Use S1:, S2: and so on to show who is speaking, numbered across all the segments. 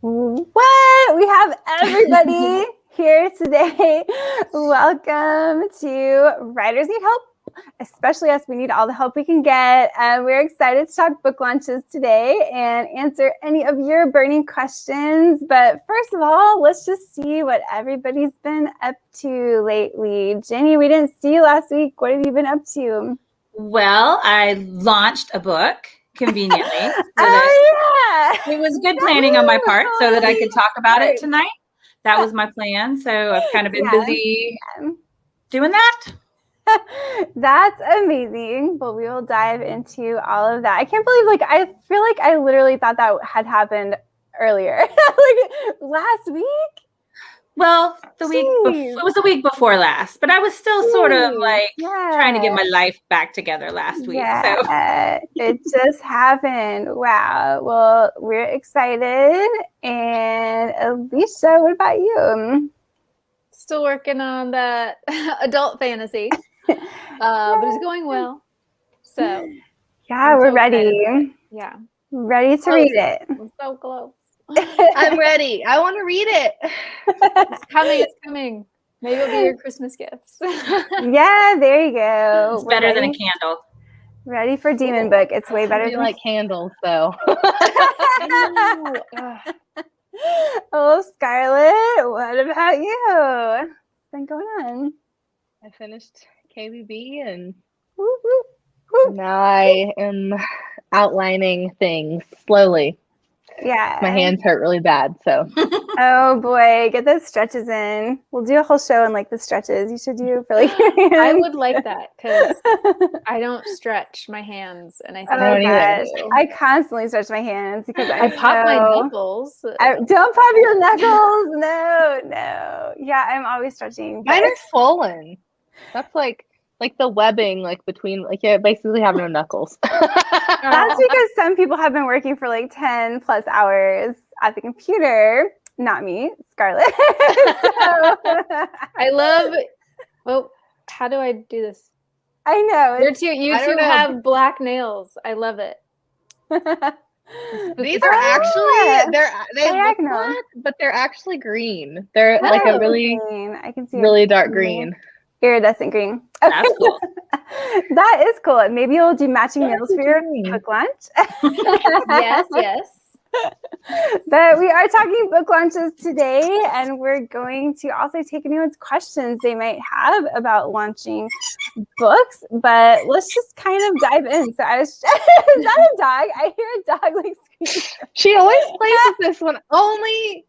S1: What? We have everybody here today. Welcome to Writers Need Help, especially us. We need all the help we can get. We're excited to talk book launches today and answer any of your burning questions. But first of all, let's just see what everybody's been up to lately. Jenny, we didn't see you last week. What have you been up to?
S2: Well, I launched a book conveniently. It was good planning on my part so that I could talk about it tonight. That was my plan. So I've kind of been busy doing that.
S1: That's amazing. But we will dive into all of that. I can't believe, I feel like I literally thought that had happened earlier, last week.
S2: Well, it was the week before last, but I was still sort of trying to get my life back together last week.
S1: Yeah, so it just happened. Wow. Well, we're excited. And Alicia, what about you?
S3: Still working on that adult fantasy, but it's going well. So
S1: yeah, we're ready.
S3: Yeah,
S1: ready to read it.
S3: I'm so close.
S4: I'm ready. I want to read it.
S3: It's coming. It's coming. Maybe it'll be your Christmas gifts.
S1: Yeah, there you go.
S2: It's better than a candle.
S1: Ready for Demon Book. It's way better than
S4: like candles, though.
S1: Oh, Scarlett, what about you? What's been going on?
S4: I finished KBB and now I am outlining things slowly.
S1: Yeah.
S4: My hands hurt really bad, so.
S1: Oh boy, get those stretches in. We'll do a whole show on the stretches you should do for your hands.
S3: I would like that because I don't stretch my hands, and I think
S1: I constantly stretch my hands because
S3: I pop my knuckles.
S1: Don't pop your knuckles. No. Yeah, I'm always stretching.
S4: Mine are swollen. That's like the webbing between you basically have no knuckles.
S1: That's because some people have been working for 10 plus hours at the computer. Not me, Scarlett.
S3: I love. Well, how do I do this?
S1: I know.
S3: You two have black nails. I love it.
S4: These are actually they look black, but they're actually green. They're a really
S1: green. I can see
S4: really dark green.
S1: Iridescent green.
S2: Okay. That's cool.
S1: That is cool. Maybe you'll do matching nails for your book launch.
S3: Yes.
S1: But we are talking book launches today, and we're going to also take anyone's questions they might have about launching books. But let's just kind of dive in. So is that a dog? I hear a dog screaming.
S4: She always plays with this one only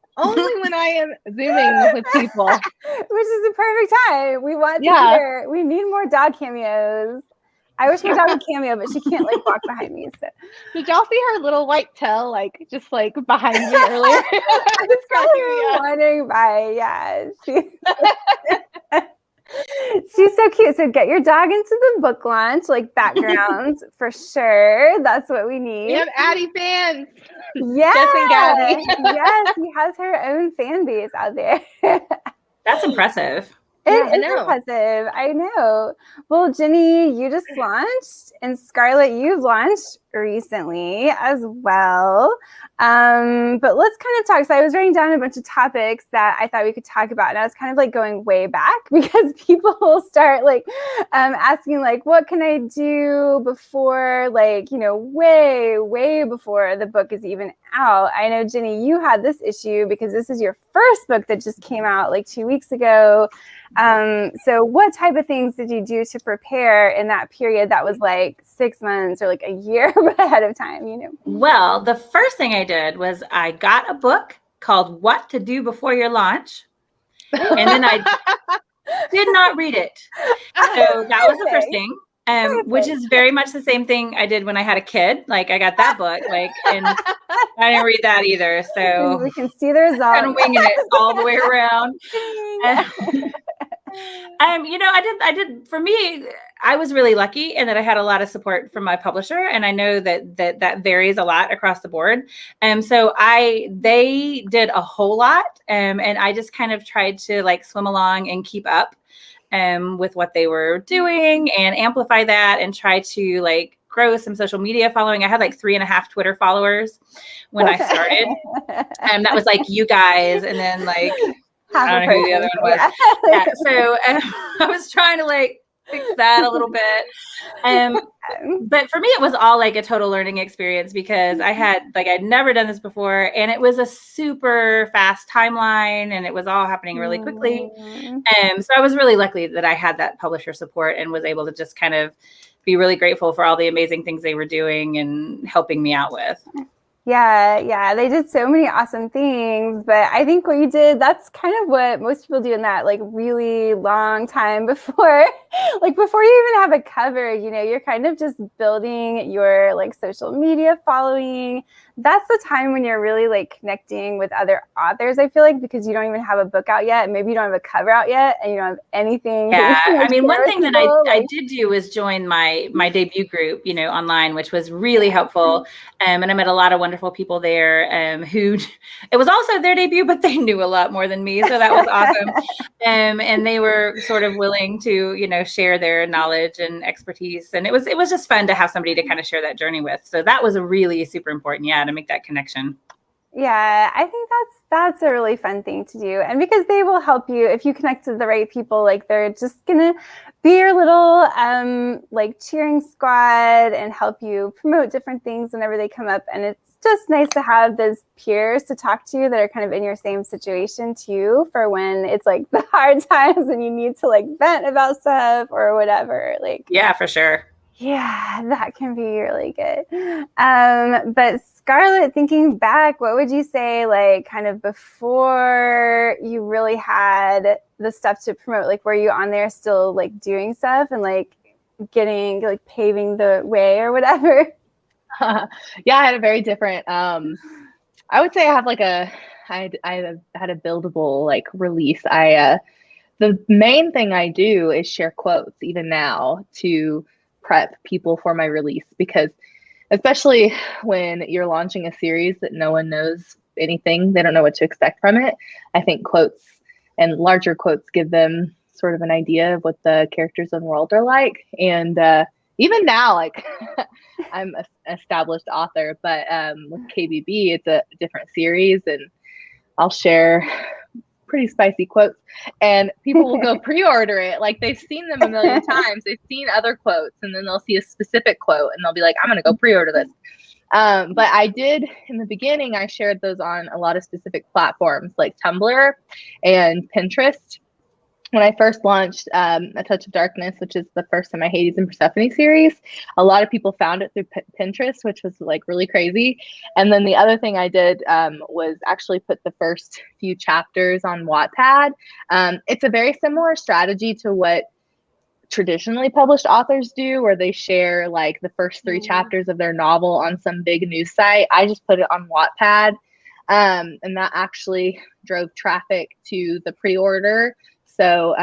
S4: when I am Zooming with people.
S1: Which is the perfect time. We want to hear. We need more dog cameos. I wish my dog would cameo, but she can't walk behind me. So.
S4: Did y'all see her little white tail just behind me earlier?
S1: I was wandering by. Yeah. She's so cute. So get your dog into the book launch, backgrounds for sure. That's what we need.
S4: We have Addie fans.
S1: Yeah.
S4: Jess and Gabby.
S1: Yes, she has her own fan base out there.
S2: That's impressive.
S1: It is impressive. I know. Well, Jenny, you just launched, and Scarlett, you've launched recently as well. But let's kind of talk. So I was writing down a bunch of topics that I thought we could talk about, and I was kind of going way back because people will start asking what can I do before way before the book is even out. I know, Jenny, you had this issue because this is your first book that just came out 2 weeks ago. So what type of things did you do to prepare in that period that was 6 months or a year ahead of time,
S2: Well, the first thing I did was I got a book called What to Do Before Your Launch. And then I did not read it. So that was the first thing. Which is very much the same thing I did when I had a kid. I got that book, and I didn't read that either. So
S1: we can see the result.
S2: Kind of winging it all the way around. I did. For me, I was really lucky in that I had a lot of support from my publisher, and I know that varies a lot across the board. So they did a whole lot, and I just kind of tried to swim along and keep up with what they were doing and amplify that and try to grow some social media following. I had like 3.5 Twitter followers when I started. That was like you guys, and then like I don't know who the other one was. Yeah. So I was trying to like fix that a little bit. But for me, it was all like a total learning experience because I'd never done this before, and it was a super fast timeline, and it was all happening really quickly. So I was really lucky that I had that publisher support and was able to just kind of be really grateful for all the amazing things they were doing and helping me out with.
S1: Yeah, they did so many awesome things, but I think what you did, that's kind of what most people do in that like really long time before, like before you even have a cover, you know, you're kind of just building your like social media following. That's the time when you're really like connecting with other authors, I feel like, because you don't even have a book out yet, and maybe you don't have a cover out yet, and you don't have anything.
S2: Yeah, I mean, one thing that I did do was join my debut group, you know, online, which was really helpful. And I met a lot of wonderful people there who, it was also their debut, but they knew a lot more than me. So that was awesome. And they were sort of willing to, you know, share their knowledge and expertise. And it was just fun to have somebody to kind of share that journey with. So that was a really super important, to make that connection.
S1: Yeah, I think that's a really fun thing to do. And because they will help you if you connect to the right people, like they're just gonna be your little like cheering squad and help you promote different things whenever they come up. And it's just nice to have those peers to talk to that are kind of in your same situation too, for when it's like the hard times and you need to like vent about stuff or whatever. Like,
S2: yeah, for sure.
S1: Yeah, that can be really good. But Scarlett, thinking back, what would you say, like, kind of before you really had the stuff to promote? Like, were you on there still, like, doing stuff and, like, getting, like, paving the way or whatever?
S4: Yeah, I had a very different, I would say I have, like, I had a buildable, like, release. The main thing I do is share quotes, even now, to prep people for my release, because especially when you're launching a series that no one knows anything, they don't know what to expect from it. I think quotes and larger quotes give them sort of an idea of what the characters and world are like. And even now, like I'm an established author, but with KBB, it's a different series, and I'll share pretty spicy quotes, and people will go pre-order it. Like they've seen them a million times. They've seen other quotes, and then they'll see a specific quote and they'll be like, I'm going to go pre-order this. But I did in the beginning, I shared those on a lot of specific platforms like Tumblr and Pinterest. When I first launched A Touch of Darkness, which is the first of my Hades and Persephone series, a lot of people found it through Pinterest, which was like really crazy. And then the other thing I did was actually put the first few chapters on Wattpad. It's a very similar strategy to what traditionally published authors do, where they share like the first 3 chapters of their novel on some big news site. I just put it on Wattpad, and that actually drove traffic to the pre-order. So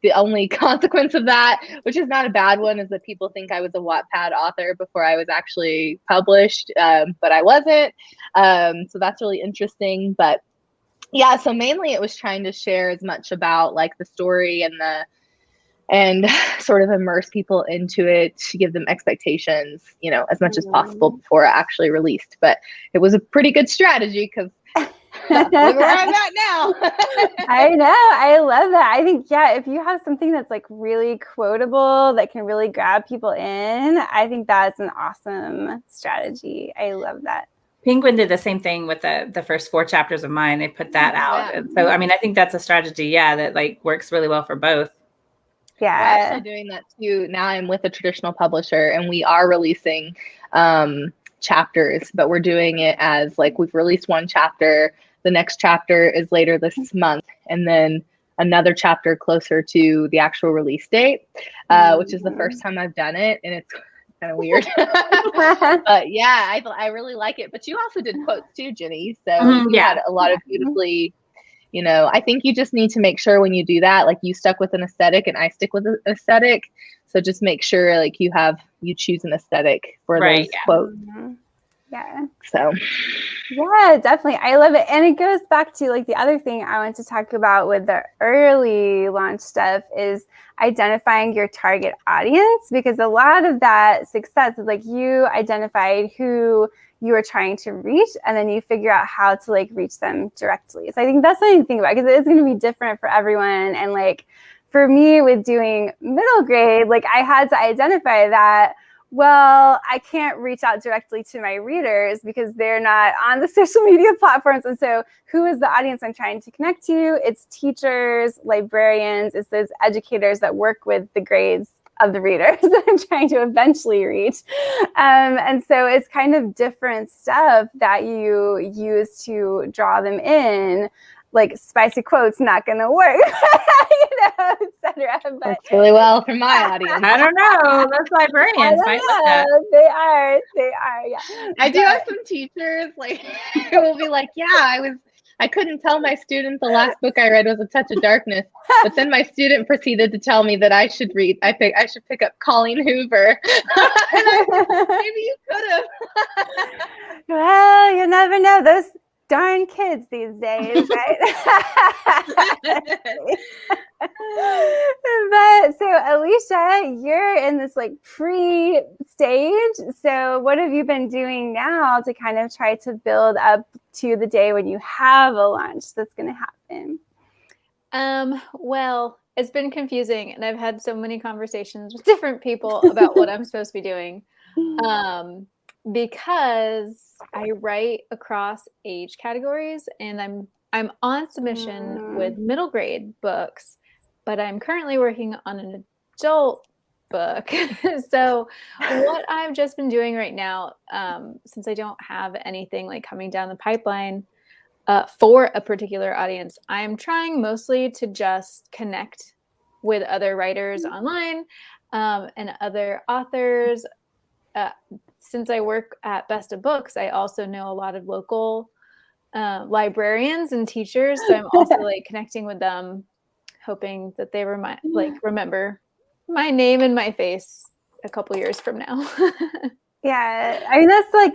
S4: the only consequence of that, which is not a bad one, is that people think I was a Wattpad author before I was actually published, but I wasn't. So that's really interesting. But yeah, so mainly it was trying to share as much about like the story and sort of immerse people into it, to give them expectations, you know, as much as possible before it actually released. But it was a pretty good strategy, because look where I'm at now.
S1: I know. I love that. I think, yeah, if you have something that's like really quotable that can really grab people in, I think that's an awesome strategy. I love that.
S2: Penguin did the same thing with the first 4 chapters of mine. They put that out. And so, I mean, I think that's a strategy, that like works really well for both.
S1: Yeah.
S4: We're actually doing that too. Now I'm with a traditional publisher, and we are releasing chapters, but we're doing it as like, we've released 1 chapter. The next chapter is later this month, and then another chapter closer to the actual release date, which is the first time I've done it, and it's kind of weird. But yeah, I really like it. But you also did quotes too, Jenny. So you had a lot of beautifully, you know, I think you just need to make sure when you do that, like you stuck with an aesthetic and I stick with an aesthetic. So just make sure like you choose an aesthetic for those quotes.
S1: Yeah.
S4: So
S1: Yeah, definitely. I love it. And it goes back to like the other thing I want to talk about with the early launch stuff is identifying your target audience, because a lot of that success is like you identified who you are trying to reach, and then you figure out how to like reach them directly. So I think that's something to think about, because it is going to be different for everyone. And like for me with doing middle grade, like I had to identify that, well, I can't reach out directly to my readers because they're not on the social media platforms. And so who is the audience I'm trying to connect to? It's teachers, librarians, it's those educators that work with the grades of the readers that I'm trying to eventually reach. And so it's kind of different stuff that you use to draw them in. Like spicy quotes, not going to work, etc. But
S4: works really well for my audience.
S2: I don't know. Those librarians might like that.
S1: They are, yeah.
S4: I do have some teachers like who will be like, yeah, I couldn't tell my student the last book I read was A Touch of Darkness, but then my student proceeded to tell me that I should pick up Colleen Hoover. Maybe you could have.
S1: Well, you never know. Those darn kids these days, right? But so Alicia, you're in this like pre-stage. So what have you been doing now to kind of try to build up to the day when you have a launch that's going to happen?
S3: Well, it's been confusing, and I've had so many conversations with different people about what I'm supposed to be doing. Because I write across age categories, and I'm on submission with middle grade books, but I'm currently working on an adult book. So what I've just been doing right now, since I don't have anything like coming down the pipeline for a particular audience, I'm trying mostly to just connect with other writers online and other authors. Since I work at Best of Books, I also know a lot of local librarians and teachers. So I'm also like connecting with them, hoping that they remember my name and my face a couple years from now.
S1: Yeah, I mean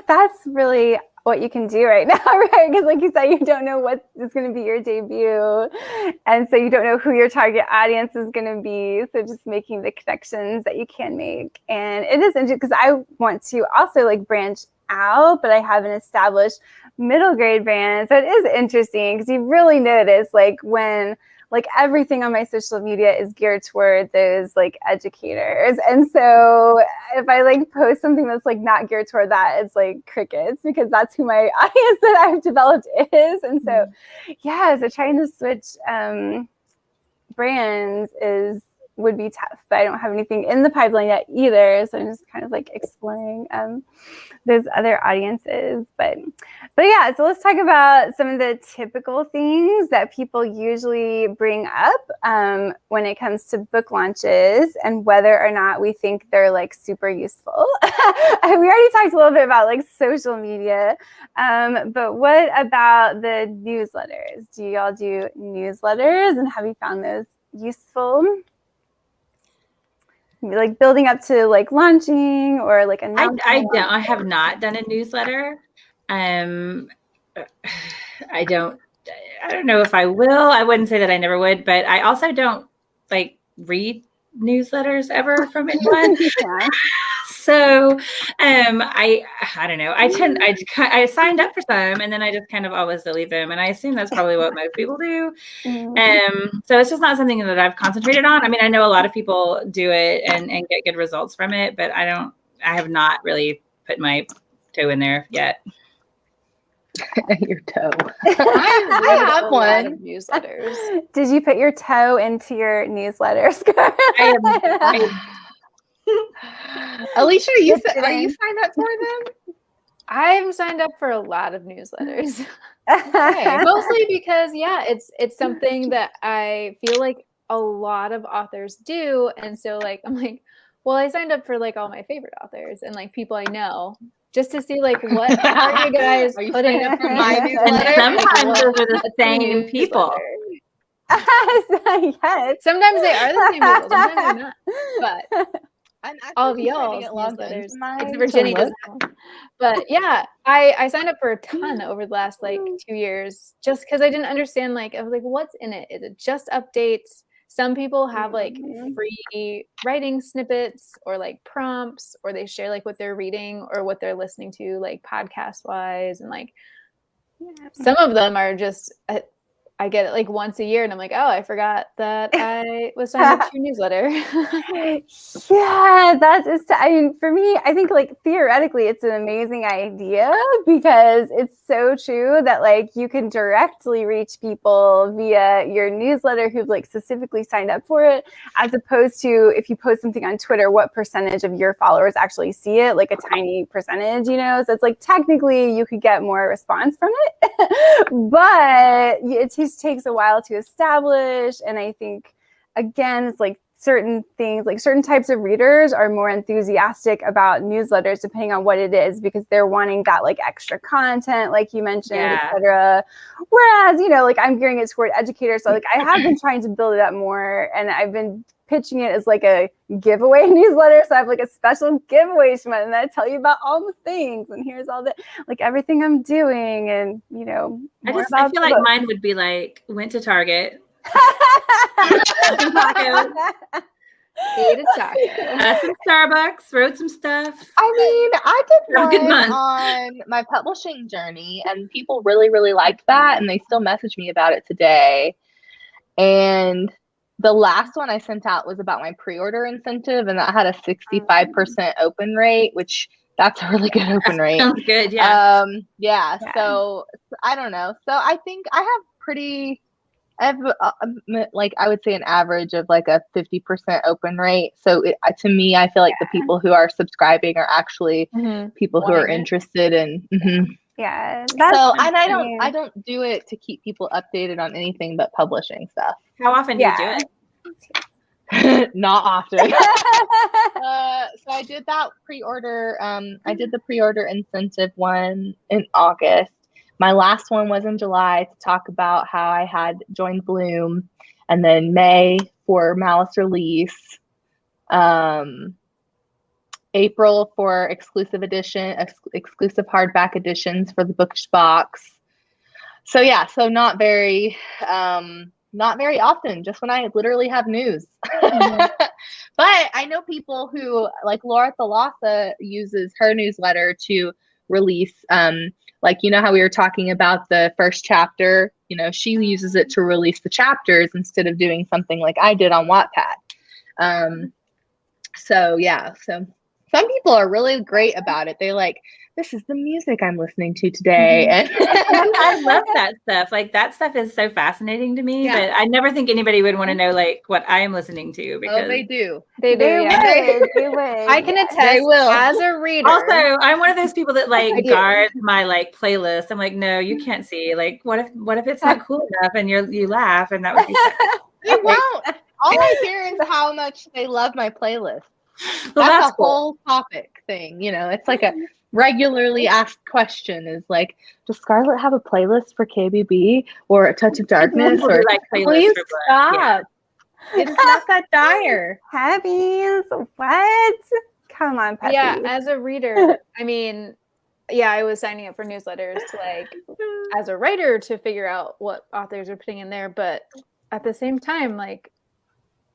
S1: that's really what you can do right now, right? Because like you said, you don't know what is going to be your debut, and so you don't know who your target audience is going to be. So just making the connections that you can make. And it is interesting because I want to also like branch out, but I have an established middle grade brand. So it is interesting because you really notice like when like everything on my social media is geared toward those like educators. And so if I like post something that's like not geared toward that, it's like crickets, because that's who my audience that I've developed is. And so, yeah, so trying to switch brands would be tough, but I don't have anything in the pipeline yet either. So I'm just kind of like exploring those other audiences. But yeah, so let's talk about some of the typical things that people usually bring up when it comes to book launches and whether or not we think they're like super useful. We already talked a little bit about like social media, but what about the newsletters? Do y'all do newsletters, and have you found those useful? Like building up to like launching or like
S2: I have not done a newsletter. I don't know if I will. I wouldn't say that I never would, but I also don't like read newsletters ever from anyone.
S1: Yeah.
S2: So I don't know. I signed up for some, and then I just kind of always delete them, and I assume that's probably what most people do. So it's just not something that I've concentrated on. I mean, I know a lot of people do it and get good results from it, but I have not really put my toe in there yet.
S4: Your toe.
S3: I
S4: have one.
S3: Newsletters.
S1: Did you put your toe into your newsletters?
S4: Alicia, are you signed up for them?
S3: I'm signed up for a lot of newsletters. Okay. Mostly because it's something that I feel like a lot of authors do, and so like I'm like, well, I signed up for like all my favorite authors and like people I know, just to see like what are you guys putting
S4: up for my newsletter?
S2: And sometimes those are the same people.
S1: Yes.
S3: Sometimes they are the same people, sometimes they're not. But
S4: I'm actually
S3: all of
S4: just trying to
S3: y'all's
S4: get logged
S3: newsletters,
S4: into mine
S3: except for
S4: to
S3: Jenny
S4: look.
S3: doesn't have one. But yeah, I signed up for a ton over the last like 2 years just because I didn't understand, like, I was like, what's in it? Is it just updates? Some people have like free writing snippets or like prompts, or they share like what they're reading or what they're listening to, like podcast wise. And like some of them are just, I get it like once a year and I'm like, oh, I forgot that I was signed up to your newsletter.
S1: Yeah, that is, I mean, for me, I think like theoretically it's an amazing idea because it's so true that like you can directly reach people via your newsletter who've like specifically signed up for it, as opposed to if you post something on Twitter, what percentage of your followers actually see it, like a tiny percentage, you know? So it's like technically you could get more response from it, but it just takes a while to establish. And I think, again, it's like certain things, like certain types of readers are more enthusiastic about newsletters depending on what it is, because they're wanting that like extra content, like you mentioned, etc. Whereas, you know, like I'm gearing it toward educators. So like I have been trying to build it up more, and I've been pitching it as like a giveaway newsletter. So I have like a special giveaway month, and I tell you about all the things, and here's all the like everything I'm doing, and you know,
S2: I feel like mine would be like went to Target.
S3: Ate a taco.
S2: Had some Starbucks, wrote some stuff.
S4: I mean, I did one on my publishing journey, and people really, really liked that, and they still message me about it today. And the last one I sent out was about my pre-order incentive, and that had a 65% open rate, which that's a really good open rate.
S2: Sounds good, yeah.
S4: Yeah. So I don't know. So I think I have like I would say an average of like a 50% open rate. So to me, I feel like the people who are subscribing are actually people who are interested in.
S1: Yeah.
S4: So and I don't do it to keep people updated on anything but publishing stuff.
S2: How often do you do
S4: it? Not often. So I did that pre-order. I did the pre-order incentive one in August. My last one was in July to talk about how I had joined Bloom, and then May for Malice release, April for exclusive hardback editions for the Bookish Box. So yeah, so not very often, just when I literally have news. But I know people who, like Laura Thalassa, uses her newsletter to release, like, you know how we were talking about the first chapter, you know, she uses it to release the chapters instead of doing something like I did on Wattpad. So yeah, so some people are really great about it. They like, this is the music I'm listening to today. And
S2: I love that stuff. Like that stuff is so fascinating to me, but I never think anybody would want to know like what I am listening to, because
S4: they do.
S3: They do.
S1: They would.
S3: I can attest as a reader.
S2: Also, I'm one of those people that like guard my like playlist. I'm like, no, you can't see. Like, what if it's not cool enough and you laugh, and that would be
S4: You won't. All I hear is how much they love my playlist.
S2: Well,
S4: that's a whole topic thing. You know, it's like a regularly asked question is like, does Scarlett have a playlist for KBB or A Touch of Darkness? Or
S2: like
S4: please stop. It's not that dire.
S1: Puppies, what? Come on, puppies.
S3: Yeah, as a reader, I mean, yeah, I was signing up for newsletters to like, as a writer, to figure out what authors are putting in there. But at the same time, like,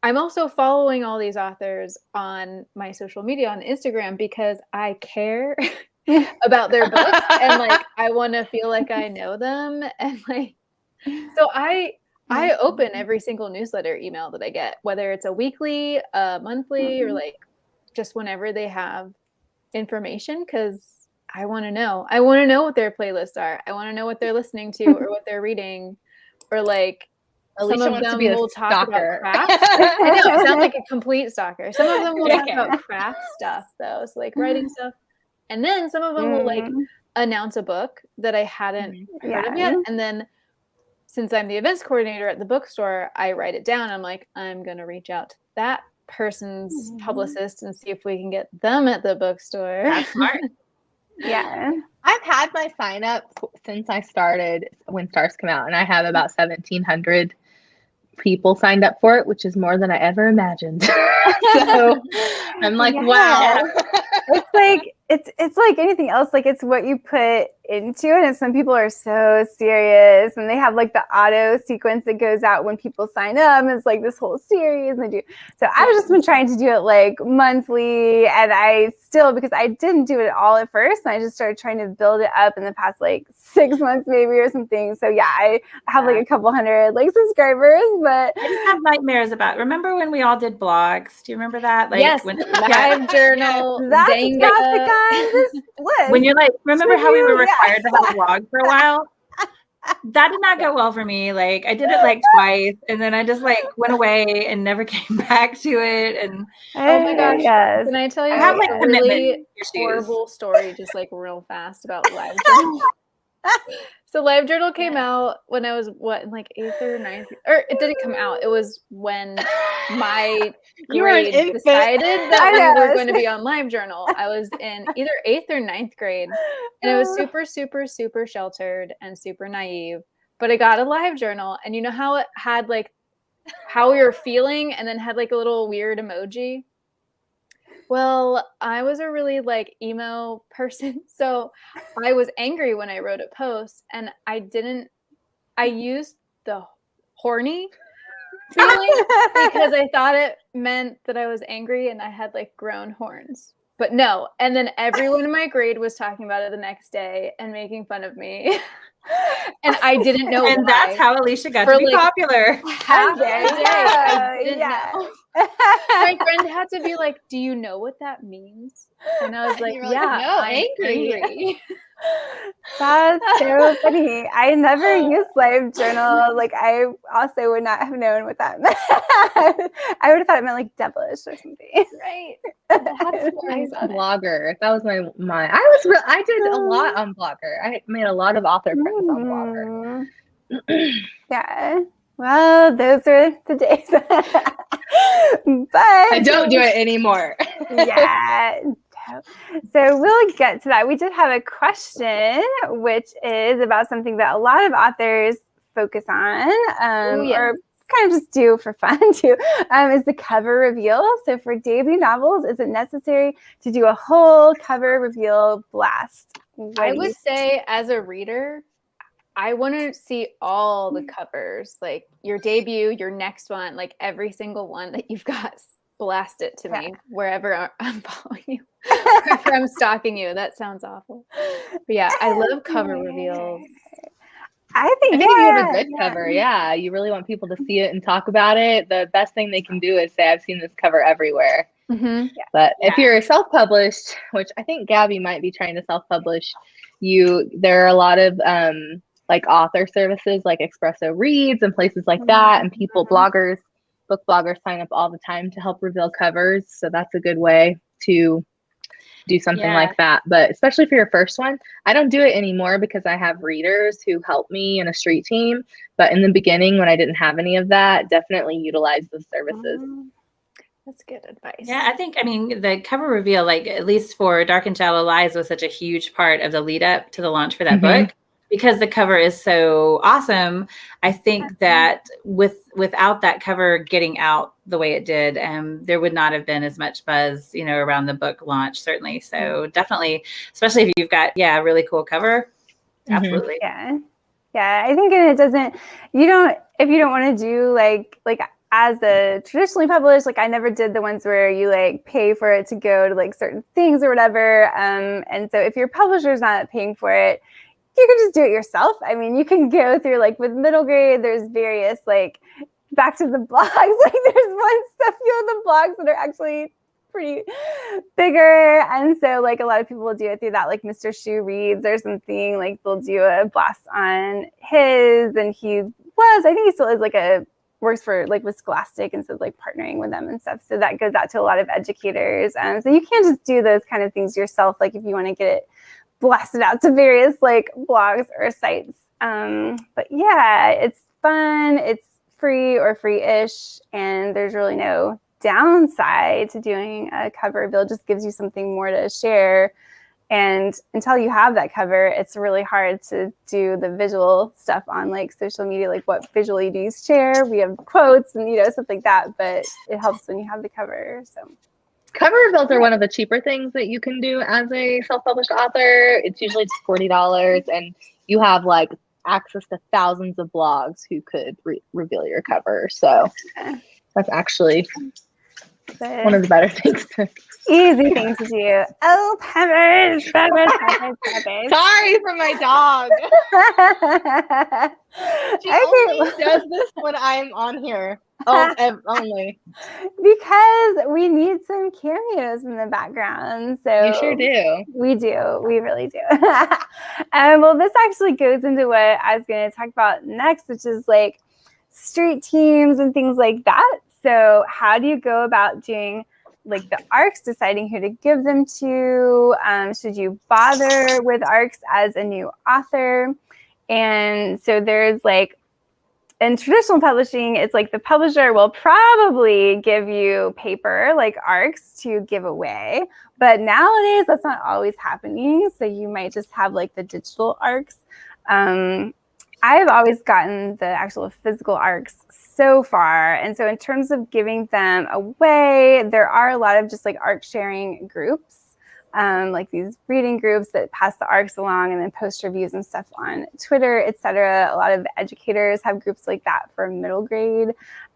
S3: I'm also following all these authors on my social media on Instagram because I care about their books and like I want to feel like I know them, and like so I open every single newsletter email that I get, whether it's a weekly, monthly, or like just whenever they have information, because I want to know. I want to know what their playlists are. I want to know what they're listening to or what they're reading, or like
S4: Alicia
S3: some of
S4: wants
S3: them
S4: to be a
S3: will talk
S4: stalker.
S3: about crafts. I know, I sound like a complete stalker. Some of them will talk about craft stuff, though, so like writing stuff. And then some of them will like announce a book that I hadn't heard of yet. And then since I'm the events coordinator at the bookstore, I write it down. I'm like, I'm going to reach out to that person's publicist and see if we can get them at the bookstore.
S2: That's smart.
S1: Yeah.
S4: I've had my sign up since I started when Stars come out, and I have about 1,700 people signed up for it, which is more than I ever imagined. So I'm like, wow.
S1: It's like it's like anything else. Like it's what you put into it. And some people are so serious, and they have like the auto sequence that goes out when people sign up. And it's like this whole series, and they do. So I've just been trying to do it like monthly, and I still, because I didn't do it all at first, and I just started trying to build it up in the past like 6 months maybe or something. So yeah, I have like a couple hundred like subscribers, but
S2: I just have nightmares about. Remember when we all did blogs? Do you remember that? Like
S3: yes,
S2: when
S3: Live Journal.
S1: that's
S3: Zanga.
S1: not the guy on this list.
S2: when you're like, remember how we were
S1: Yeah.
S2: required to have a blog for a while? That did not go well for me. Like I did it like twice, and then I just like went away and never came back to it. And
S3: Oh my gosh.
S1: Yes.
S3: Can I tell you
S2: I have like
S3: a
S2: commitment
S3: really
S2: issues.
S3: horrible story, just like real fast about Live Journal? So Live Journal came out when I was in like 8th or 9th, or it didn't come out. It was when my
S4: You were an
S3: grade
S4: infant.
S3: decided that
S1: I
S3: we
S1: know.
S3: were going to be on Live Journal. I was in either 8th or 9th grade, and it was super, super, super sheltered and super naive. But I got a Live Journal, and you know how it had like how we were feeling, and then had like a little weird emoji. Well, I was a really like emo person, so I was angry when I wrote a post, and I used the horny feeling because I thought it meant that I was angry and I had like grown horns. But no, and then everyone in my grade was talking about it the next day and making fun of me. And I didn't know
S2: and
S3: why.
S2: that's how Alicia got
S3: For,
S2: to be
S3: like,
S2: popular.
S3: half a day, I didn't
S1: Yeah.
S3: know. My friend had to be like, "Do you know what that means?" And I was like,
S4: You were like,
S3: "Yeah,
S4: "No,
S3: I'm
S4: angry."
S3: angry."
S1: That's so funny. I never used Live Journal. Like I also would not have known what that meant. I would have thought it meant like devilish or something.
S3: Right.
S4: I was a blogger. That was my. I did a lot on Blogger. I made a lot of author friends on Blogger.
S1: Yeah. Well, those were the days. But
S4: I don't do it anymore.
S1: Yeah. So we'll get to that. We did have a question, which is about something that a lot of authors focus on, or kind of just do for fun too, is the cover reveal. So for debut novels, is it necessary to do a whole cover reveal blast?
S3: I would say as a reader, I want to see all the covers, like your debut, your next one, like every single one that you've got. Blast it to me wherever I'm following you, wherever I'm stalking you. That sounds awful. But yeah, I love cover reveals.
S1: I think
S4: if you have a good cover, you really want people to see it and talk about it. The best thing they can do is say, "I've seen this cover everywhere."
S3: Mm-hmm.
S4: But if you're self-published, which I think Gabby might be trying to self-publish, there are a lot of like author services like Espresso Reads and places like that, and book bloggers sign up all the time to help reveal covers. So that's a good way to do something like that. But especially for your first one, I don't do it anymore because I have readers who help me in a street team. But in the beginning, when I didn't have any of that, definitely utilize those services.
S3: That's good advice.
S2: Yeah, I mean, the cover reveal, like at least for Dark and Shallow Lies, was such a huge part of the lead up to the launch for that book. Because the cover is so awesome, I think that without that cover getting out the way it did, there would not have been as much buzz, around the book launch, certainly. So definitely, especially if you've got, a really cool cover. Absolutely.
S1: Yeah. I think if you don't want to do like as a traditionally published, like I never did the ones where you like pay for it to go to like certain things or whatever. And so if your publisher's not paying for it, you can just do it yourself. I mean, you can go through like with middle grade, there's various like back to the blogs. Like there's one stuff, the blogs that are actually pretty bigger. And so like a lot of people will do it through that, like Mr. Shoe Reads or something, like they'll do a blast on his, and I think he still is like works for like with Scholastic, and so like partnering with them and stuff. So that goes out to a lot of educators. So you can't just do those kind of things yourself. Like if you want to get it blasted out to various like blogs or sites. But yeah, it's fun. It's free or free-ish, and there's really no downside to doing a cover reveal. It just gives you something more to share And until you have that cover, it's really hard to do the visual stuff on like social media, like what visually do you share? We have quotes and, you know, stuff like that, but it helps when you have the cover. So
S4: cover reveals are one of the cheaper things that you can do as a self-published author. It's usually just $40, and you have like access to thousands of blogs who could reveal your cover. So that's actually one of the better things to
S1: easy thing to do. Oh, peppers.
S4: Sorry for my dog. She only does this when I'm on here. Oh, only.
S1: Because we need some cameos in the background. So
S4: you sure do.
S1: We do. We really do. Well, this actually goes into what I was going to talk about next, which is like street teams and things like that. So how do you go about doing like the arcs, deciding who to give them to? Should you bother with arcs as a new author? And so there's like, in traditional publishing, it's like the publisher will probably give you paper like arcs to give away. But nowadays, that's not always happening. So you might just have like the digital arcs. I've always gotten the actual physical arcs so far. And so in terms of giving them away, there are a lot of just like arc sharing groups, like these reading groups that pass the arcs along and then post reviews and stuff on Twitter, etc. A lot of educators have groups like that for middle grade.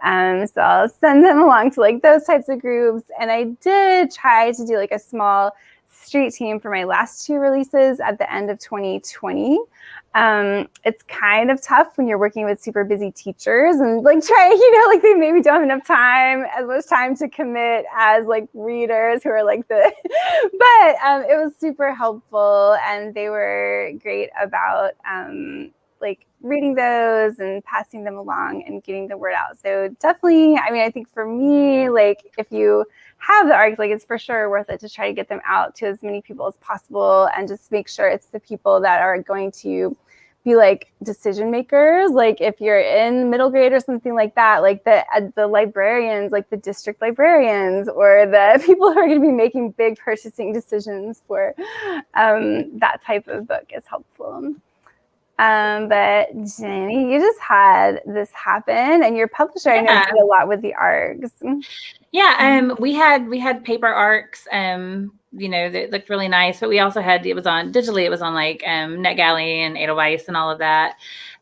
S1: So I'll send them along to like those types of groups. And I did try to do like a small street team for my last 2 releases at the end of 2020. It's kind of tough when you're working with super busy teachers and like trying, you know, like they maybe don't have enough time, as much time to commit as like readers who are like but it was super helpful, and they were great about like reading those and passing them along and getting the word out. So definitely, I mean, I think for me, like if you have the arcs, like it's for sure worth it to try to get them out to as many people as possible, and just make sure it's the people that are going to be like decision makers. Like if you're in middle grade or something like that, like the librarians, like the district librarians, or the people who are going to be making big purchasing decisions for that type of book is helpful. But Jenny, you just had this happen, and your publisher, I know, did a lot with the arcs.
S2: Yeah, we had paper arcs, you know, that looked really nice, but we also had, it was on digitally, it was on like NetGalley and Edelweiss and all of that.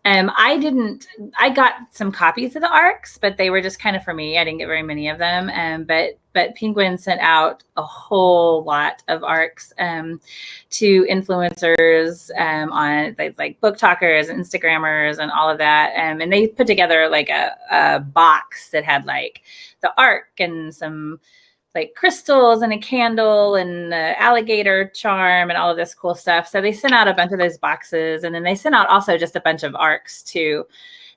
S2: I got some copies of the arcs, but they were just kind of for me. I didn't get very many of them. But Penguin sent out a whole lot of arcs to influencers on like book talkers and Instagrammers and all of that. And they put together like a box that had like the arc and some like crystals and a candle and alligator charm and all of this cool stuff. So they sent out a bunch of those boxes, and then they sent out also just a bunch of arcs too.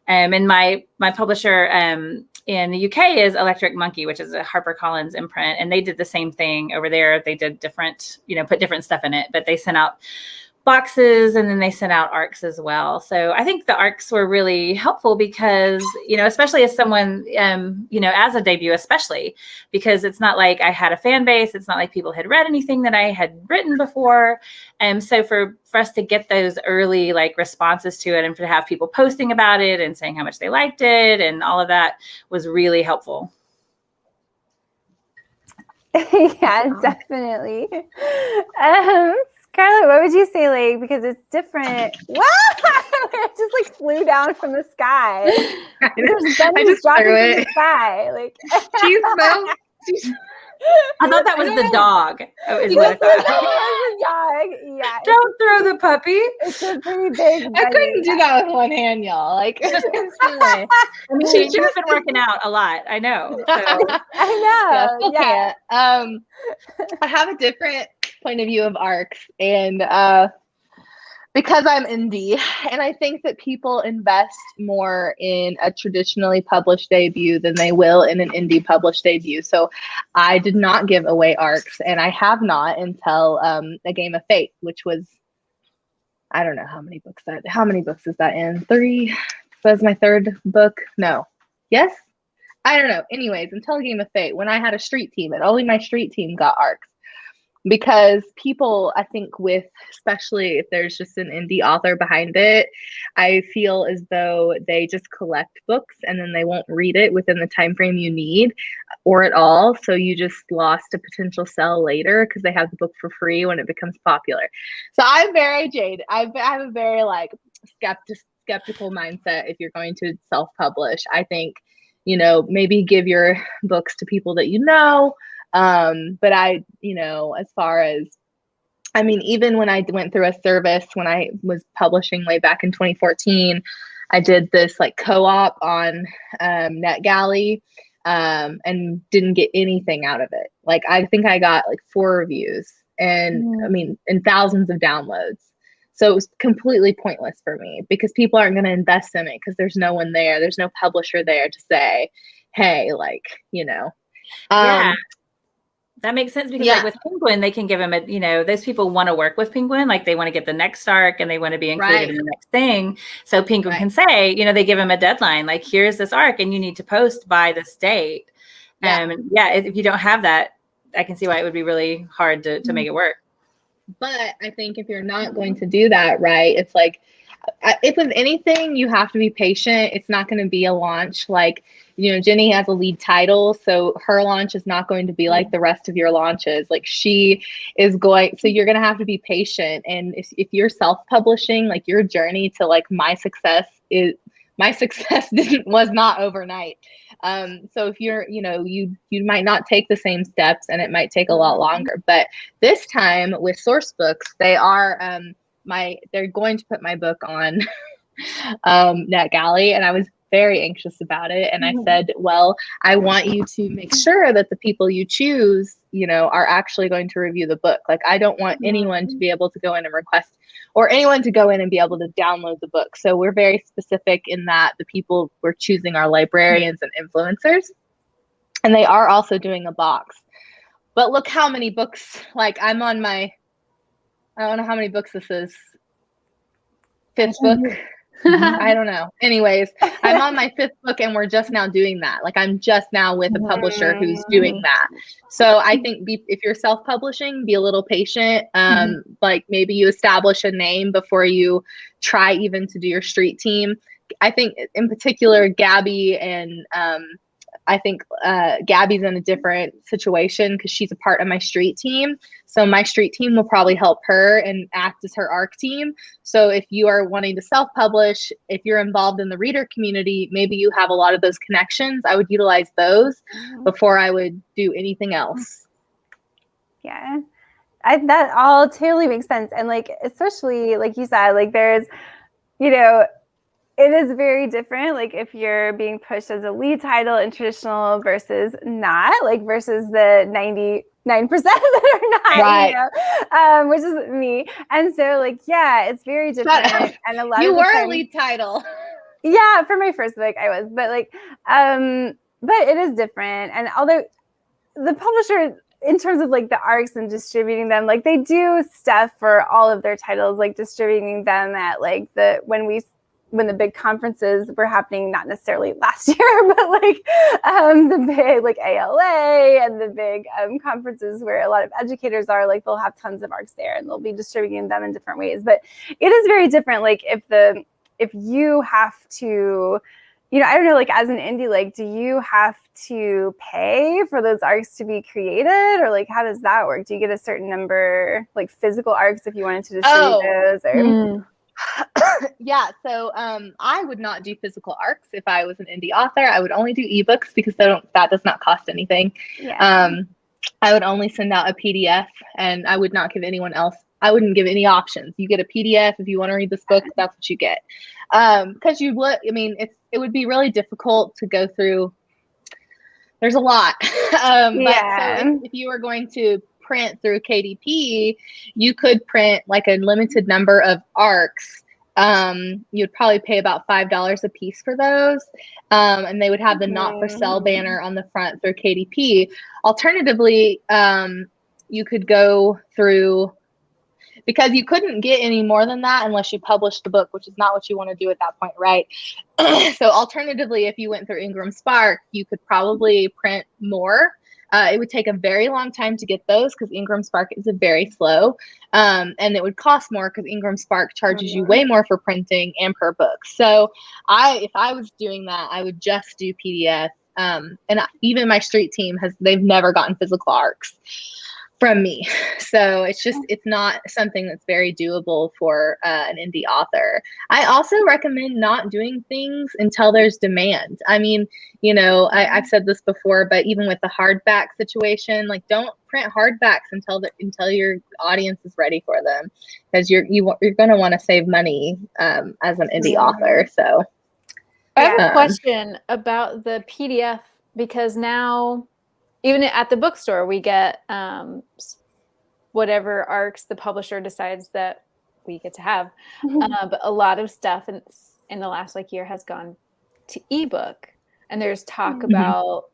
S2: And my publisher in the UK is Electric Monkey, which is a HarperCollins imprint, and they did the same thing over there. They did different, you know, put different stuff in it, but they sent out boxes, and then they sent out arcs as well. So I think the arcs were really helpful because, you know, especially as someone, you know, as a debut, especially because it's not like I had a fan base. It's not like people had read anything that I had written before. And so for us to get those early like responses to it, and to have people posting about it and saying how much they liked it and all of that was really helpful.
S1: Yeah, definitely. Scarlett, what would you say, like, because it's different? Wow! It just like flew down from the sky. There's bunnies dropping from the sky. Like
S4: she's
S2: I thought that was the dog. Is what I thought.
S1: Yeah.
S2: Don't throw the puppy.
S1: It's a pretty big bunny.
S4: I couldn't do that with one hand, y'all. Like,
S2: I mean, she's just been working out a lot. I know. So.
S1: I know.
S4: Yeah. I have a different point of view of arcs, and because I'm indie, and I think that people invest more in a traditionally published debut than they will in an indie published debut. So I did not give away arcs, and I have not until A Game of Fate, which was, I don't know how many books is that in? 3? That was my 3rd book. No. Yes? I don't know. Anyways, until A Game of Fate, when I had a street team, and only my street team got arcs. because people, I think, with, especially if there's just an indie author behind it, I feel as though they just collect books and then they won't read it within the time frame you need or at all. So you just lost a potential sell later because they have the book for free when it becomes popular. So I'm very jaded. I have a very like skeptical mindset if you're going to self-publish. I think, you know, maybe give your books to people that you know. But I, you know, as far as, I mean, even when I went through a service, when I was publishing way back in 2014, I did this like co-op on NetGalley and didn't get anything out of it. Like, I think I got like 4 reviews and I mean, and thousands of downloads. So it was completely pointless for me because people aren't going to invest in it because there's no one there. There's no publisher there to say, hey, like, you know.
S2: Yeah. That makes sense because like with Penguin, they can give them a, you know, those people want to work with Penguin, like they want to get the next arc and they want to be included in the next thing. So Penguin can say, you know, they give them a deadline, like here's this arc and you need to post by this date. If you don't have that, I can see why it would be really hard to make it work.
S4: But I think if you're not going to do that, right, it's like, if with anything, you have to be patient. It's not going to be a launch like, you know, Jenny has a lead title, so her launch is not going to be like the rest of your launches. Like she is going, so you're going to have to be patient. And if you're self-publishing, like your journey to like my success was not overnight. So if you're, you know, you might not take the same steps and it might take a lot longer. But this time with Sourcebooks, they are, they're going to put my book on NetGalley, and I was very anxious about it. And I said, well, I want you to make sure that the people you choose, you know, are actually going to review the book. Like, I don't want anyone to be able to go in and request, or anyone to go in and be able to download the book. So we're very specific in that the people we're choosing are librarians and influencers. And they are also doing a box. But look how many books, like I'm on my, I don't know how many books this is. 5th book. I don't know. Anyways, I'm on my 5th book and we're just now doing that. Like I'm just now with a publisher who's doing that. So I think if you're self-publishing, be a little patient. Like maybe you establish a name before you try even to do your street team. I think in particular, Gabby and I think Gabby's in a different situation because she's a part of my street team. So my street team will probably help her and act as her ARC team. So if you are wanting to self-publish, if you're involved in the reader community, maybe you have a lot of those connections. I would utilize those before I would do anything else.
S1: Yeah, that all totally makes sense. And like, especially like you said, like there's, you know, it is very different, like if you're being pushed as a lead title in traditional versus not, like versus the 99% that are not, right. You know, which is me. And so like, yeah, it's very different. And a lot
S4: you
S1: of
S4: were a lead title.
S1: Yeah, for my first book I was, but like, but it is different. And although the publisher, in terms of like the arcs and distributing them, like they do stuff for all of their titles, like distributing them at like when the big conferences were happening, not necessarily last year, but like the big like ALA and the big conferences where a lot of educators are, like they'll have tons of arcs there and they'll be distributing them in different ways. But it is very different. Like if you have to, you know, I don't know, like as an indie, like do you have to pay for those arcs to be created, or like how does that work? Do you get a certain number, like physical arcs if you wanted to distribute those? Or
S4: Yeah, so I would not do physical arcs if I was an indie author. I would only do ebooks because that does not cost anything. Yeah. I would only send out a PDF, and I would not give anyone else. I wouldn't give any options. You get a PDF if you want to read this book. That's what you get. Because you would. I mean, it would be really difficult to go through. There's a lot. But so if you were going to print through KDP, you could print like a limited number of arcs. You'd probably pay about $5 a piece for those. And they would have the not for sale banner on the front through KDP. Alternatively, you could go through, because you couldn't get any more than that unless you published the book, which is not what you want to do at that point, right? So alternatively, if you went through Ingram Spark, you could probably print more. It would take a very long time to get those because Ingram Spark is very slow. And it would cost more because Ingram Spark charges you way more for printing and per book. So if I was doing that, I would just do PDF. And even my street team they've never gotten physical ARCs from me. So it's not something that's very doable for an indie author. I also recommend not doing things until there's demand. I mean, I've said this before, but even with the hardback situation, like don't print hardbacks until your audience is ready for them, because you're going to want to save money as an indie author. So
S3: I have a question about the PDF, because now even at the bookstore, we get whatever ARCs the publisher decides that we get to have. But a lot of stuff in the last year has gone to ebook, and there's talk about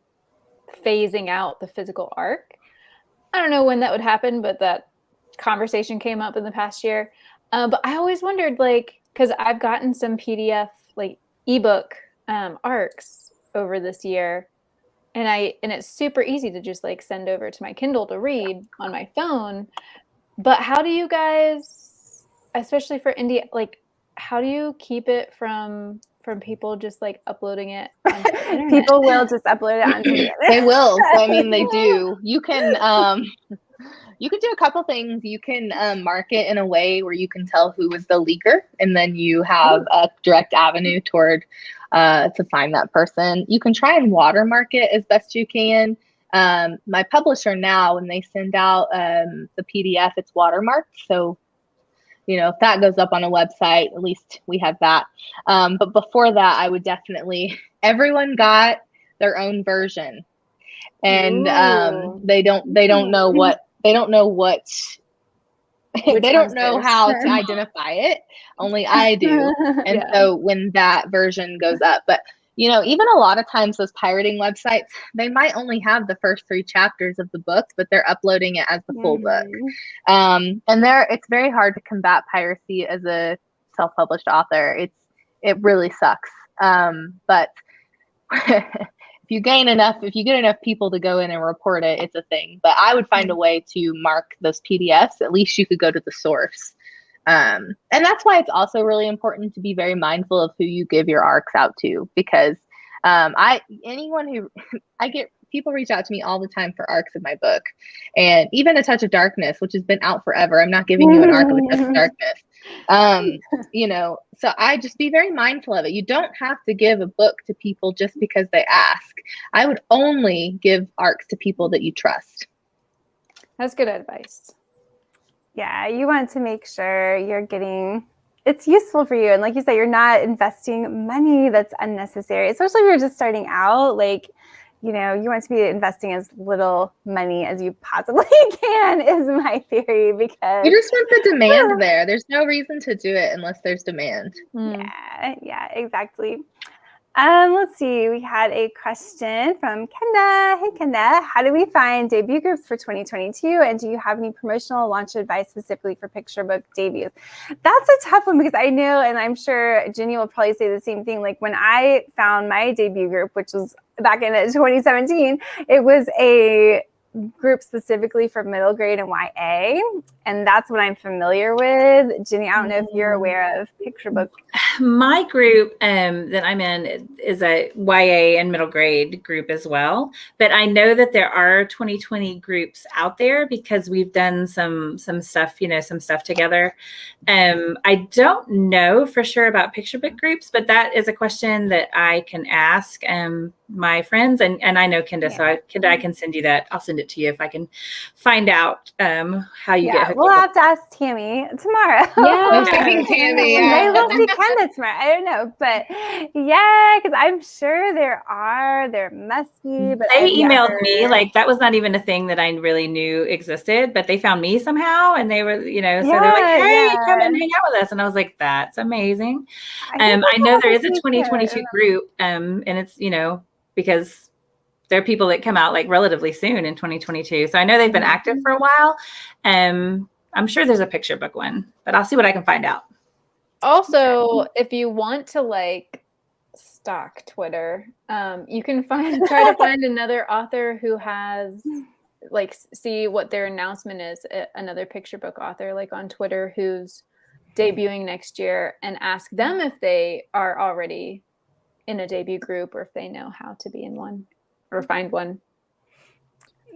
S3: phasing out the physical ARC. I don't know when that would happen, but that conversation came up in the past year. But I always wondered, because I've gotten some PDF ebook ARCs over this year. And it's super easy to just send over to my Kindle to read on my phone. But how do you guys, especially for indie, how do you keep it from people just uploading it onto the internet?
S1: People will just upload it onto the internet.
S4: They will. I mean, they do. You can do a couple things. You can mark it in a way where you can tell who was the leaker, and then you have a direct avenue toward to find that person. You can try and watermark it as best you can. My publisher now, when they send out the PDF, it's watermarked. So, if that goes up on a website, at least we have that. But before that, I would definitely, everyone got their own version, and they don't know what they don't know how to identify it. Only I do. And so when that version goes up, but even a lot of times those pirating websites, they might only have the first 3 chapters of the book, but they're uploading it as the full book. And it's very hard to combat piracy as a self-published author. It really sucks. But if you get enough people to go in and report it, it's a thing. But I would find a way to mark those PDFs. At least you could go to the source. And that's why it's also really important to be very mindful of who you give your ARCs out to, because people reach out to me all the time for ARCs of my book, and even A Touch of Darkness, which has been out forever. I'm not giving you an ARC of A Touch of Darkness. So I just be very mindful of it. You don't have to give a book to people just because they ask. I would only give ARCs to people that you trust.
S3: That's good advice.
S1: Yeah, you want to make sure it's useful for you. And like you said, you're not investing money that's unnecessary, especially if you're just starting out. You want to be investing as little money as you possibly can, is my theory, because
S4: you just want the demand there. There's no reason to do it unless there's demand.
S1: Yeah, exactly. Let's see. We had a question from Kenda. Hey, Kenda, how do we find debut groups for 2022? And do you have any promotional launch advice specifically for picture book debuts? That's a tough one, because I know, and I'm sure Ginny will probably say the same thing. When I found my debut group, which was back in 2017, it was a group specifically for middle grade and YA, and that's what I'm familiar with. Ginny, I don't know if you're aware of picture book.
S2: My group that I'm in is a YA and middle grade group as well, but I know that there are 2020 groups out there because we've done some stuff, some stuff together. I don't know for sure about picture book groups, but that is a question that I can ask my friends, and I know Kenda, so I can send you that. I'll send it to you if I can find out how you get hooked
S1: we'll
S2: up.
S1: have to ask Tammy tomorrow.
S4: I'm thinking Tammy.
S1: Maybe we'll see Kenda tomorrow. I don't know, but because I'm sure there must be. But
S2: they emailed me, that was not even a thing that I really knew existed, but they found me somehow, and they were, so they're like, hey, come and hang out with us, and I was like, that's amazing. I know there is a 2022 group, and it's because there are people that come out relatively soon in 2022. So I know they've been active for a while. I'm sure there's a picture book one, but I'll see what I can find out.
S3: Also, if you want to stock Twitter. You can try to find another author who has like see what their announcement is, another picture book author like on Twitter who's debuting next year, and ask them if they are already in a debut group or if they know how to be in one or find one.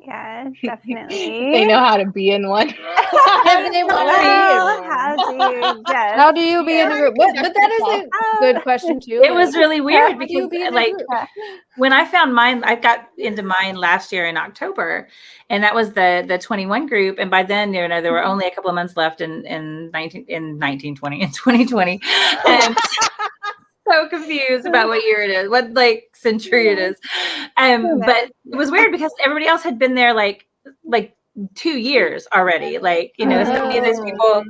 S1: Yeah, definitely.
S4: They know how to be in one.
S3: If they want to be in one. How do you be in a group? But that is a good question too.
S2: It was really weird because like
S3: group?
S2: when I found mine, I got into mine last year in October, and that was the 21 group. And by then, you know, there were only a couple of months left in 2020. And so confused about what year it is, what like century it is. But it was weird because everybody else had been there like 2 years already, like, you know, so many of those people.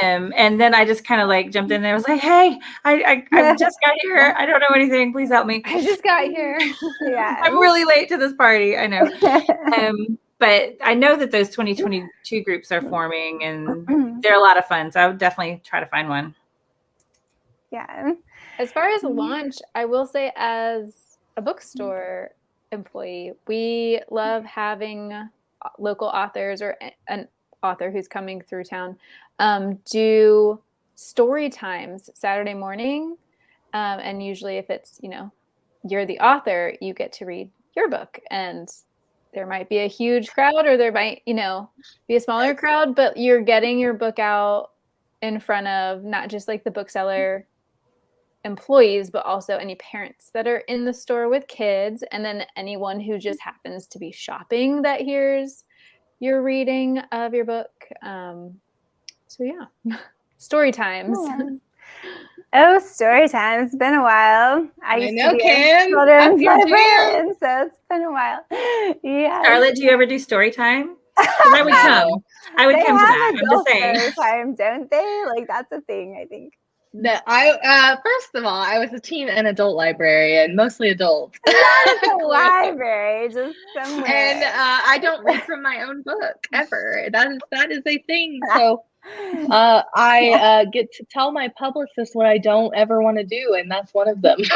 S2: And then I just kind of like jumped in there. I was like, hey, I just got here. I don't know anything. Please help me.
S3: I just got here.
S1: Yeah.
S2: I'm really late to this party. I know. But I know that those 2022 groups are forming and they're a lot of fun. So I would definitely try to find one.
S1: Yeah.
S3: As far as launch, I will say as a bookstore employee, we love having local authors or an author who's coming through town do story times Saturday morning. And usually if it's, you know, you're the author, you get to read your book, and there might be a huge crowd or there might, you know, be a smaller crowd, but you're getting your book out in front of not just like the bookseller employees, but also any parents that are in the store with kids, and then anyone who just happens to be shopping that hears your reading of your book. So yeah, story times.
S1: Oh, story time. It's been a while. I used
S4: know,
S1: to be
S4: Kim.
S1: a children's
S4: That's your
S1: librarian, so it's been a while. Yeah.
S2: Scarlett, do you ever do story time? I would come. I would
S1: They
S2: come to
S1: have
S2: that. I'm just
S1: adult
S2: saying.
S1: story time, don't they? Like that's a thing, I think.
S4: No, first of all, I was a teen and adult librarian, mostly adults.
S1: Not at the library, just somewhere.
S4: And I don't read from my own book ever. That is a thing. So I get to tell my publicist what I don't ever want to do, and that's one of them. Like,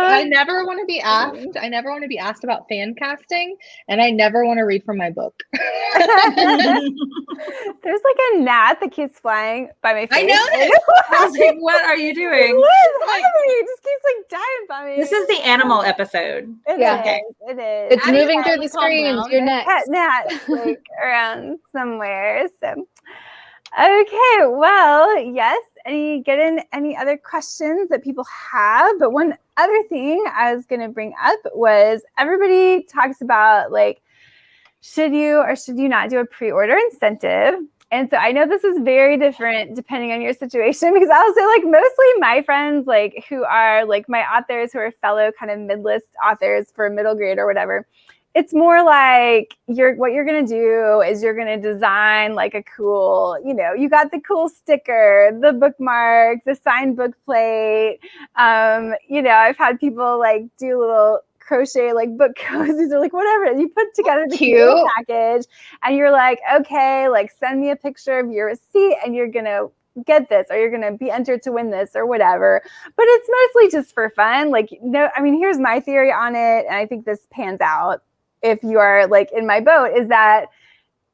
S4: I never want to be asked. I never want to be asked about fan casting, and I never want to read from my book.
S1: There's like a gnat that keeps flying by my face.
S4: I know this.
S2: I was like, what are you doing?
S1: What is happening? It just keeps like dying by me.
S2: This is the animal episode.
S1: It
S3: Yeah.
S1: is.
S2: Okay.
S1: It is.
S3: It's moving through the screens. You're next.
S1: Gnat like around somewhere. So okay, well, yes. Get in any other questions that people have? But one other thing I was going to bring up was everybody talks about like, should you or should you not do a pre-order incentive? And so I know this is very different depending on your situation, because I'll say like mostly my friends like who are like my authors who are fellow kind of mid-list authors for middle grade or whatever. It's more like what you're going to do is you're going to design like a cool, you know, you got the cool sticker, the bookmark, the signed book plate. You know, I've had people like do little crochet like book cozies or like whatever. You put together the cute package and you're like, okay, like send me a picture of your receipt and you're going to get this or you're going to be entered to win this or whatever. But it's mostly just for fun. Like, no, I mean, here's my theory on it. And I think this pans out if you are like in my boat, is that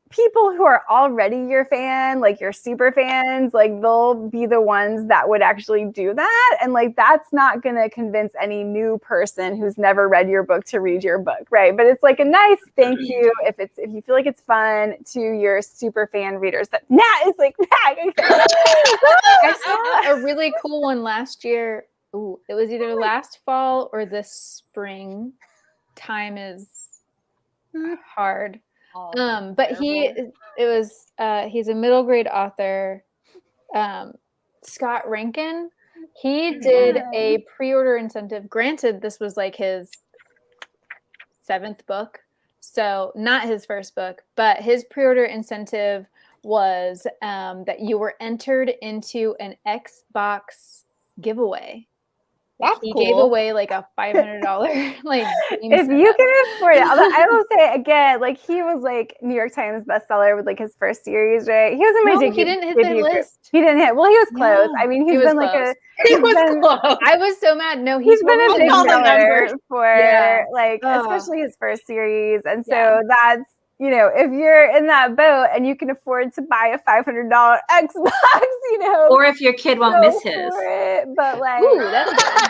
S1: people who are already your fan, like your super fans, like they'll be the ones that would actually do that. And like, that's not going to convince any new person who's never read your book to read your book. Right. But it's like a nice thank you. If you feel like it's fun to your super fan readers, that Nat is like,
S3: I saw a really cool one last year. Ooh, it was either last fall or this spring. Time is hard. But he's a middle grade author, Scott Rankin. He did a pre-order incentive. Granted, this was like his 7th book, so not his first book, but his pre-order incentive was that you were entered into an Xbox giveaway.
S4: That's
S3: he
S4: cool.
S3: gave away like a $500 like
S1: If you can afford it, although I will say again, like he was like New York Times bestseller with like his first series, right? He was in my
S3: No,
S1: debut.
S3: he didn't hit the
S1: group.
S3: list.
S1: He didn't hit. Well, he was close.
S3: No,
S1: I mean,
S3: he
S1: he's
S3: was
S1: been like
S3: close.
S4: He was close.
S3: I was so mad. No,
S1: he's been a
S3: totally
S1: big
S4: all the
S1: seller
S4: numbers.
S1: for
S3: Yeah.
S1: like
S3: Ugh.
S1: especially his first series, and so
S3: Yeah.
S1: that's, you know, if you're in that boat and you can afford to buy a $500 Xbox, you know,
S2: Or if your kid won't
S1: go
S2: miss his.
S1: for it. But like,
S3: Ooh, that's good.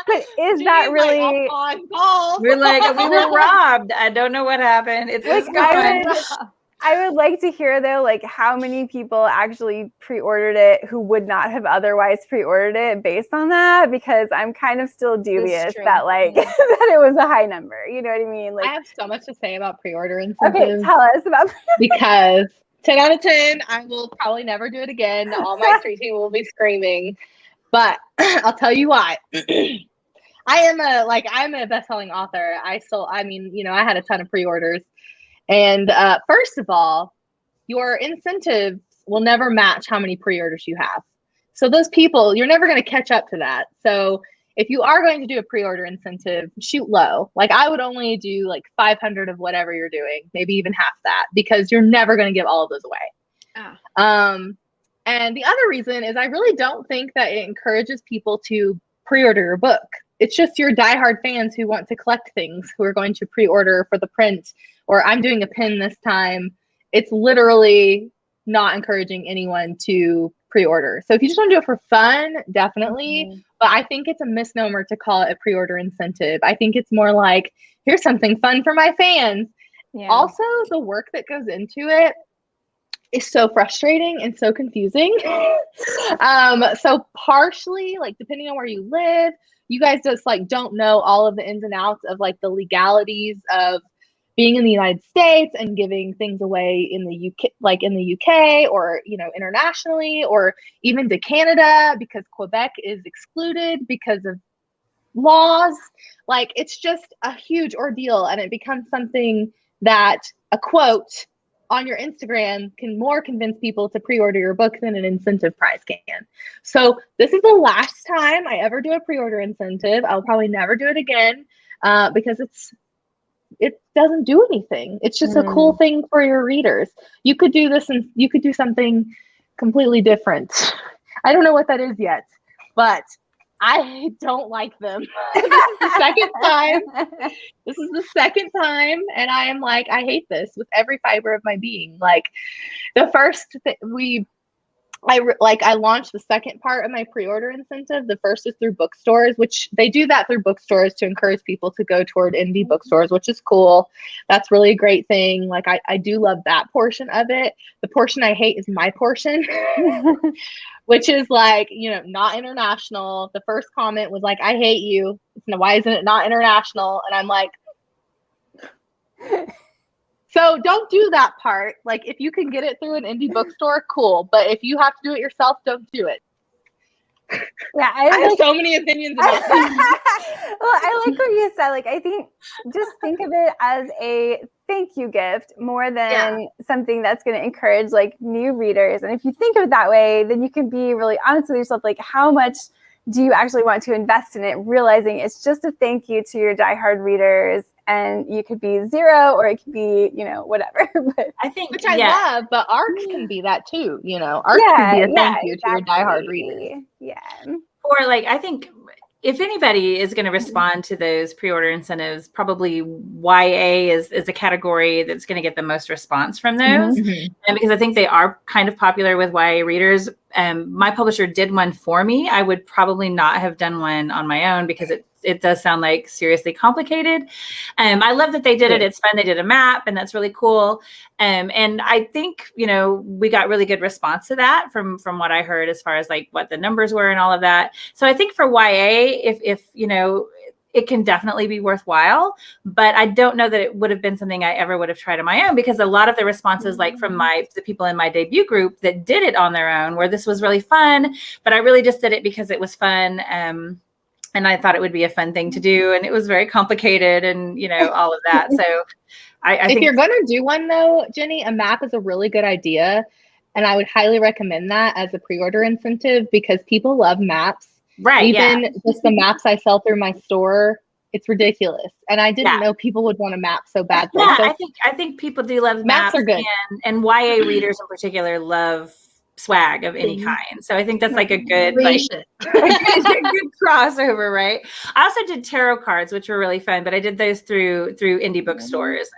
S1: but is
S4: Jeannie's
S1: that
S4: like,
S1: really?
S4: "I'm on call."
S2: We're like, we were robbed. I don't know what happened. It's
S1: Like,
S2: gone.
S1: I would like to hear though, like how many people actually pre-ordered it who would not have otherwise pre-ordered it based on that, because I'm kind of still dubious
S3: true.
S1: that like that it was a high number. You know what I mean?
S4: I
S1: Like,
S4: have so much to say about pre-order
S1: okay,
S4: incentives
S1: tell us about.
S4: because 10 out of 10, I will probably never do it again. All my street team will be screaming, but I'll tell you why. I'm a best-selling author. I had a ton of pre-orders. And first of all, your incentives will never match how many pre-orders you have. So those people, you're never going to catch up to that. So if you are going to do a pre-order incentive, shoot low. Like I would only do like 500 of whatever you're doing, maybe even half that, because you're never going to give all of those away. And the other reason is I really don't think that it encourages people to pre-order your book. It's just your diehard fans who want to collect things who are going to pre-order for the print, or I'm doing a pin this time. It's literally not encouraging anyone to pre-order. So if you just want to do it for fun, definitely.
S3: Mm-hmm.
S4: But I think it's a misnomer to call it a pre-order incentive. I think it's more like, here's something fun for my fans.
S3: Yeah.
S4: Also, the work that goes into it is so frustrating and so confusing. So partially, like depending on where you live, you guys just like don't know all of the ins and outs of like the legalities of being in the United States and giving things away in the UK, like in the UK, or, you know, internationally, or even to Canada, because Quebec is excluded because of laws. Like it's just a huge ordeal, and it becomes something that a quote on your Instagram can more convince people to pre-order your book than an incentive prize can. So this is the last time I ever do a pre-order incentive. I'll probably never do it again because it doesn't do anything. It's just a cool thing for your readers. You could do this and you could do something completely different. I don't know what that is yet, but I don't like them. This is the second time. This is the second time, and I am like, I hate this with every fiber of my being. Like the first I launched the second part of my pre-order incentive. The first is through bookstores, which they do that through bookstores to encourage people to go toward indie bookstores, which is cool. That's really a great thing. Like I do love that portion of it. The portion I hate is my portion, which is like, you know, not international. The first comment was like, I hate you. Why isn't it not international? And I'm like, so don't do that part. Like if you can get it through an indie bookstore, cool. But if you have to do it yourself, don't do it.
S1: Yeah,
S4: I have so many opinions about this.
S1: Well, I like what you said. Like, I think just think of it as a thank you gift more than something that's going to encourage like new readers. And if you think of it that way, then you can be really honest with yourself. Like, how much do you actually want to invest in it? Realizing it's just a thank you to your diehard readers, and you could be zero or it could be, you know, whatever. But
S2: I think,
S4: which I love, but ARCs can be that too. You know, ARCs can be a thank you to your diehard readers.
S1: Yeah.
S2: Or like, I think if anybody is going to respond to those pre-order incentives, probably YA is a category that's going to get the most response from those.
S4: Mm-hmm.
S2: And because I think they are kind of popular with YA readers. My publisher did one for me. I would probably not have done one on my own because it does sound like seriously complicated. I love that they did it. It's fun. They did a map, and that's really cool. And I think, you know, we got really good response to that from what I heard as far as like what the numbers were and all of that. So I think for YA, if you know, it can definitely be worthwhile, but I don't know that it would have been something I ever would have tried on my own, because a lot of the responses, like from the people in my debut group that did it on their own, where this was really fun, but I really just did it because it was fun. And I thought it would be a fun thing to do. And it was very complicated and, you know, all of that. So I think
S4: if you're going to do one though, Jenny, a map is a really good idea. And I would highly recommend that as a pre-order incentive, because people love maps.
S2: Right.
S4: Even just the maps I sell through my store, it's ridiculous. And I didn't know people would want a map so badly.
S2: Yeah,
S4: So
S2: I think people do love
S4: maps are good.
S2: and YA readers in particular love swag of any kind. So I think that's like a good like a good crossover, right? I also did tarot cards, which were really fun, but I did those through indie bookstores,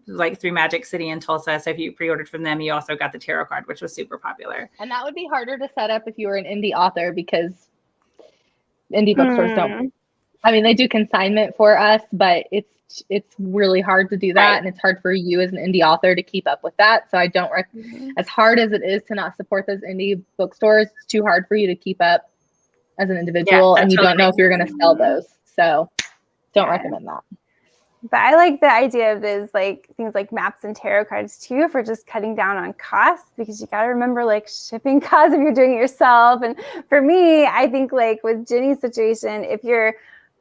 S2: like through Magic City in Tulsa. So if you pre-ordered from them, you also got the tarot card, which was super popular.
S4: And that would be harder to set up if you were an indie author, because indie bookstores don't. I mean, they do consignment for us, but it's really hard to do that, right. And it's hard for you as an indie author to keep up with that. So I don't as hard as it is to not support those indie bookstores, it's too hard for you to keep up as an individual, and you don't know if you're going to sell those. So don't recommend that.
S1: But I like the idea of those like things like maps and tarot cards too, for just cutting down on costs, because you got to remember like shipping costs if you're doing it yourself. And for me, I think like with Ginny's situation, if your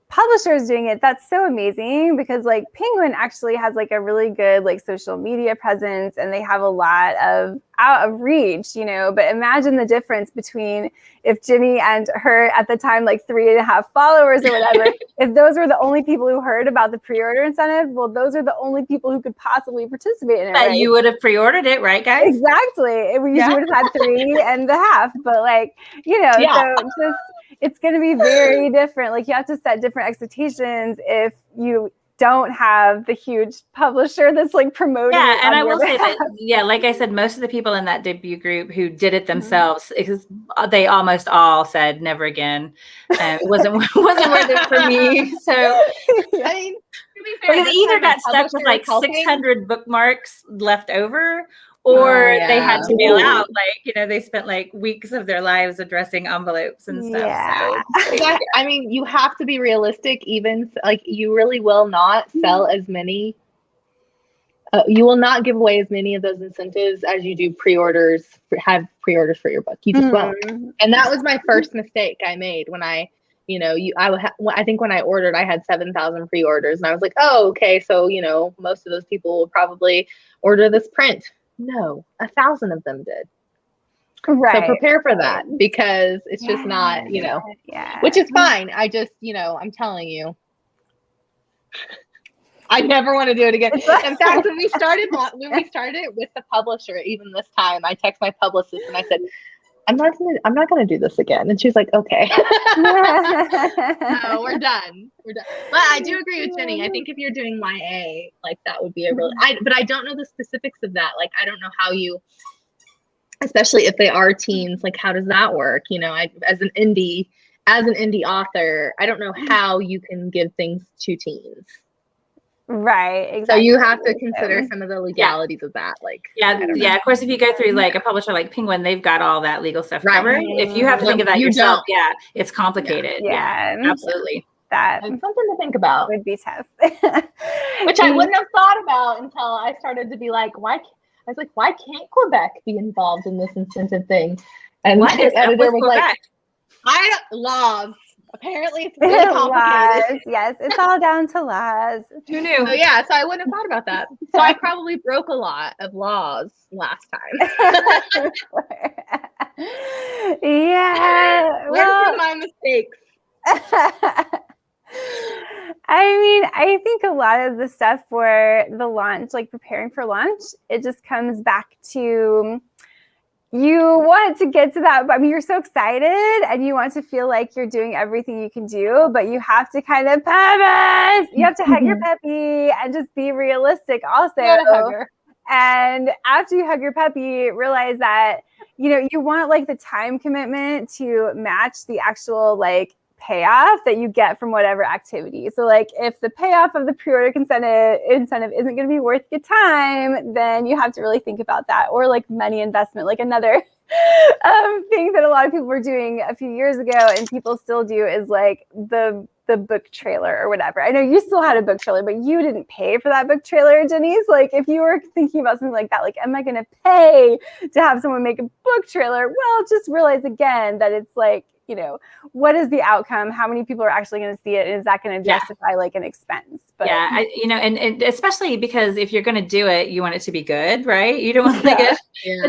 S1: publisher is doing it, that's so amazing, because like Penguin actually has like a really good like social media presence, and they have a lot of out of reach, you know. But imagine the difference between if Ginny and her at the time like 3.5 followers or whatever, if those were the only people who heard about the pre-order incentive, well, those are the only people who could possibly participate in it.
S2: But right? You would have pre-ordered it, right, guys?
S1: Exactly. We would have had 3.5, but like, you know, so just it's going to be very different. Like you have to set different expectations if you don't have the huge publisher that's like promoting.
S2: Yeah, and I will say that, like I said, most of the people in that debut group who did it themselves, they almost all said never again. It wasn't worth it for me. So
S4: I mean, to be fair,
S2: they either got stuck with like 600 bookmarks left over, or they had to mail out, like, you know, they spent like weeks of their lives addressing envelopes and stuff.
S1: Yeah.
S2: So,
S4: I mean, you have to be realistic. Even like you really will not sell as many. You will not give away as many of those incentives as you do pre-orders. Have pre-orders for your book. You just won't. And that was my first mistake I made when I, you know, I think when I ordered, I had 7,000 pre-orders, and I was like, oh, okay, so you know, most of those people will probably order this print. No, 1,000 of them did.
S1: Right.
S4: So prepare for that, because it's just not, you know, which is fine. I just, you know, I'm telling you, I never want to do it again. In fact, when we started with the publisher, even this time, I text my publicist and I said, I'm not gonna do this again. And she's like, okay. No, we're done. But I do agree with Jenny. I think if you're doing YA, like that would be a really, but I don't know the specifics of that. Like, I don't know how you, especially if they are teens, like how does that work? You know, as an indie author, I don't know how you can give things to teens.
S1: Right. Exactly.
S4: So you have to consider some of the legalities of that. Like,
S2: of course, if you go through like a publisher like Penguin, they've got all that legal stuff covered. If you have to think of that yourself, it's complicated. Yeah, absolutely.
S1: That
S4: it's something to think about.
S1: Would be tough.
S4: Which I wouldn't have thought about until I started to be like, why can't Quebec be involved in this incentive thing? And the editor was like, laws. Apparently it's really complicated.
S1: Yes, it's all down to laws.
S2: Who knew?
S4: So so I wouldn't have thought about that. So I probably broke a lot of laws last time. Learn from my mistakes.
S1: I mean, I think a lot of the stuff for the launch, like preparing for launch, it just comes back to you want to get to that. I mean, you're so excited and you want to feel like you're doing everything you can do, but you have to kind of pivot. You have to hug your puppy and just be realistic also. And after you hug your puppy, realize that, you know, you want like the time commitment to match the actual like payoff that you get from whatever activity. So like if the payoff of the pre-order incentive isn't going to be worth your time, then you have to really think about that. Or like money investment, like another thing that a lot of people were doing a few years ago and people still do is like the book trailer or whatever. I know you still had a book trailer, but you didn't pay for that book trailer, Denise. Like if you were thinking about something like that, like, am I going to pay to have someone make a book trailer? Well, just realize again that it's like, you know, what is the outcome? How many people are actually going to see it? Is that going to justify like an expense? But
S2: yeah, you know, and especially because if you're going to do it, you want it to be good, right? You don't want like a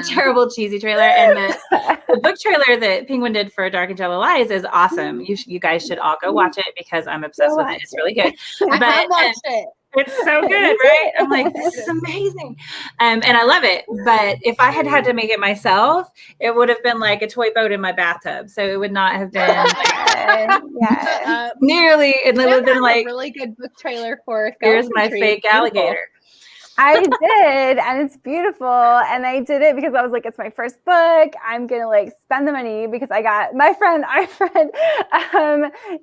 S2: terrible cheesy trailer. And the book trailer that Penguin did for Dark and Jello Lies is awesome. You guys should all go watch it because I'm obsessed with it. It's really good.
S4: I have watched it.
S2: It's so good, right? I'm like, this is amazing. And I love it. But if I had had to make it myself, it would have been like a toy boat in my bathtub. So it would not have been nearly, it would have been like
S4: a really good book trailer for
S2: here's my fake alligator.
S1: I did, and it's beautiful. And I did it because I was like, it's my first book. I'm gonna like spend the money because I got our friend,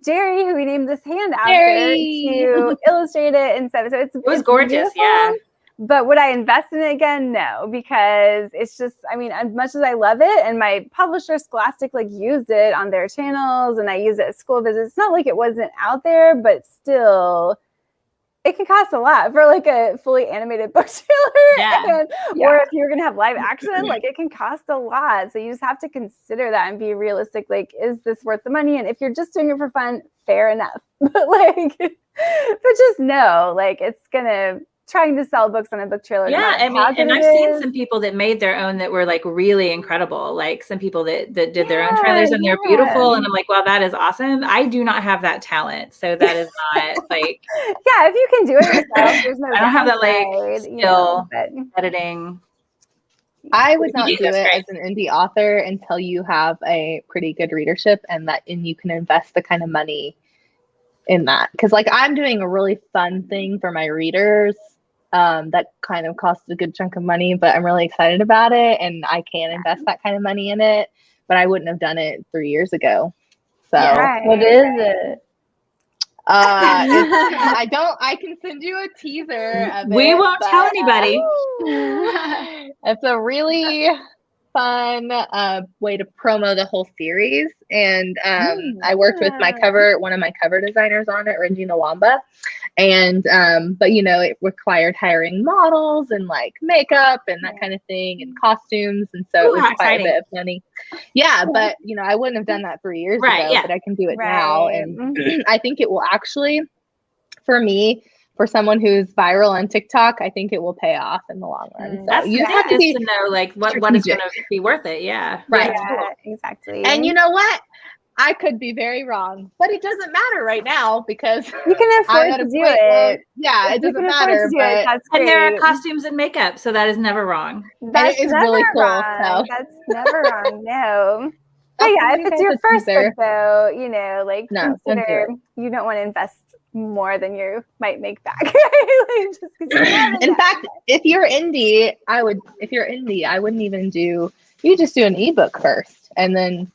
S1: Jerry, who we named this hand after, to illustrate it and stuff. So it was
S2: gorgeous, beautiful. Yeah.
S1: But would I invest in it again? No, because it's just, I mean, as much as I love it, and my publisher Scholastic like used it on their channels, and I used it at school visits. It's not like it wasn't out there, but still. It can cost a lot for like a fully animated book trailer. Or if you're going to have live action, like it can cost a lot. So you just have to consider that and be realistic. Like, is this worth the money? And if you're just doing it for fun, fair enough. But like, but just know, like it's going to, trying to sell books on a book trailer.
S2: Yeah, I mean, and I've seen some people that made their own that were like really incredible. Like some people that did their own trailers and they're beautiful. And I'm like, well, that is awesome. I do not have that talent. So that is not like.
S1: Yeah, if you can do it yourself, there's no
S2: I don't have that like skill editing.
S4: I would not do it as an indie author until you have a pretty good readership and you can invest the kind of money in that. Because like I'm doing a really fun thing for my readers. That kind of costs a good chunk of money, but I'm really excited about it and I can invest that kind of money in it, but I wouldn't have done it 3 years ago. So
S3: what is it?
S4: I can send you a teaser of
S2: we won't tell anybody.
S4: It's a really fun way to promo the whole series. And I worked with one of my cover designers on it, Regina Wamba. And but you know, it required hiring models and like makeup and that kind of thing and costumes, and so it was quite a bit of money. Yeah, but you know, I wouldn't have done that 3 years ago, but I can do it now. And I think it will actually, for me, for someone who's viral on TikTok, I think it will pay off in the long run. So you have to
S2: know like what is going to be worth it. Yeah.
S4: Right.
S1: Yeah, exactly.
S4: And you know what? I could be very wrong, but it doesn't matter right now because
S1: you can afford to do it.
S4: Yeah, it doesn't matter.
S1: But
S2: and there are costumes and makeup, so that is never wrong.
S1: That is really cool. So. That's never wrong. No. But yeah, if it's your first book, though, you know, like consider you don't want to invest more than you might make back.
S4: In fact, if you're indie, I wouldn't even do. You just do an ebook first, and then.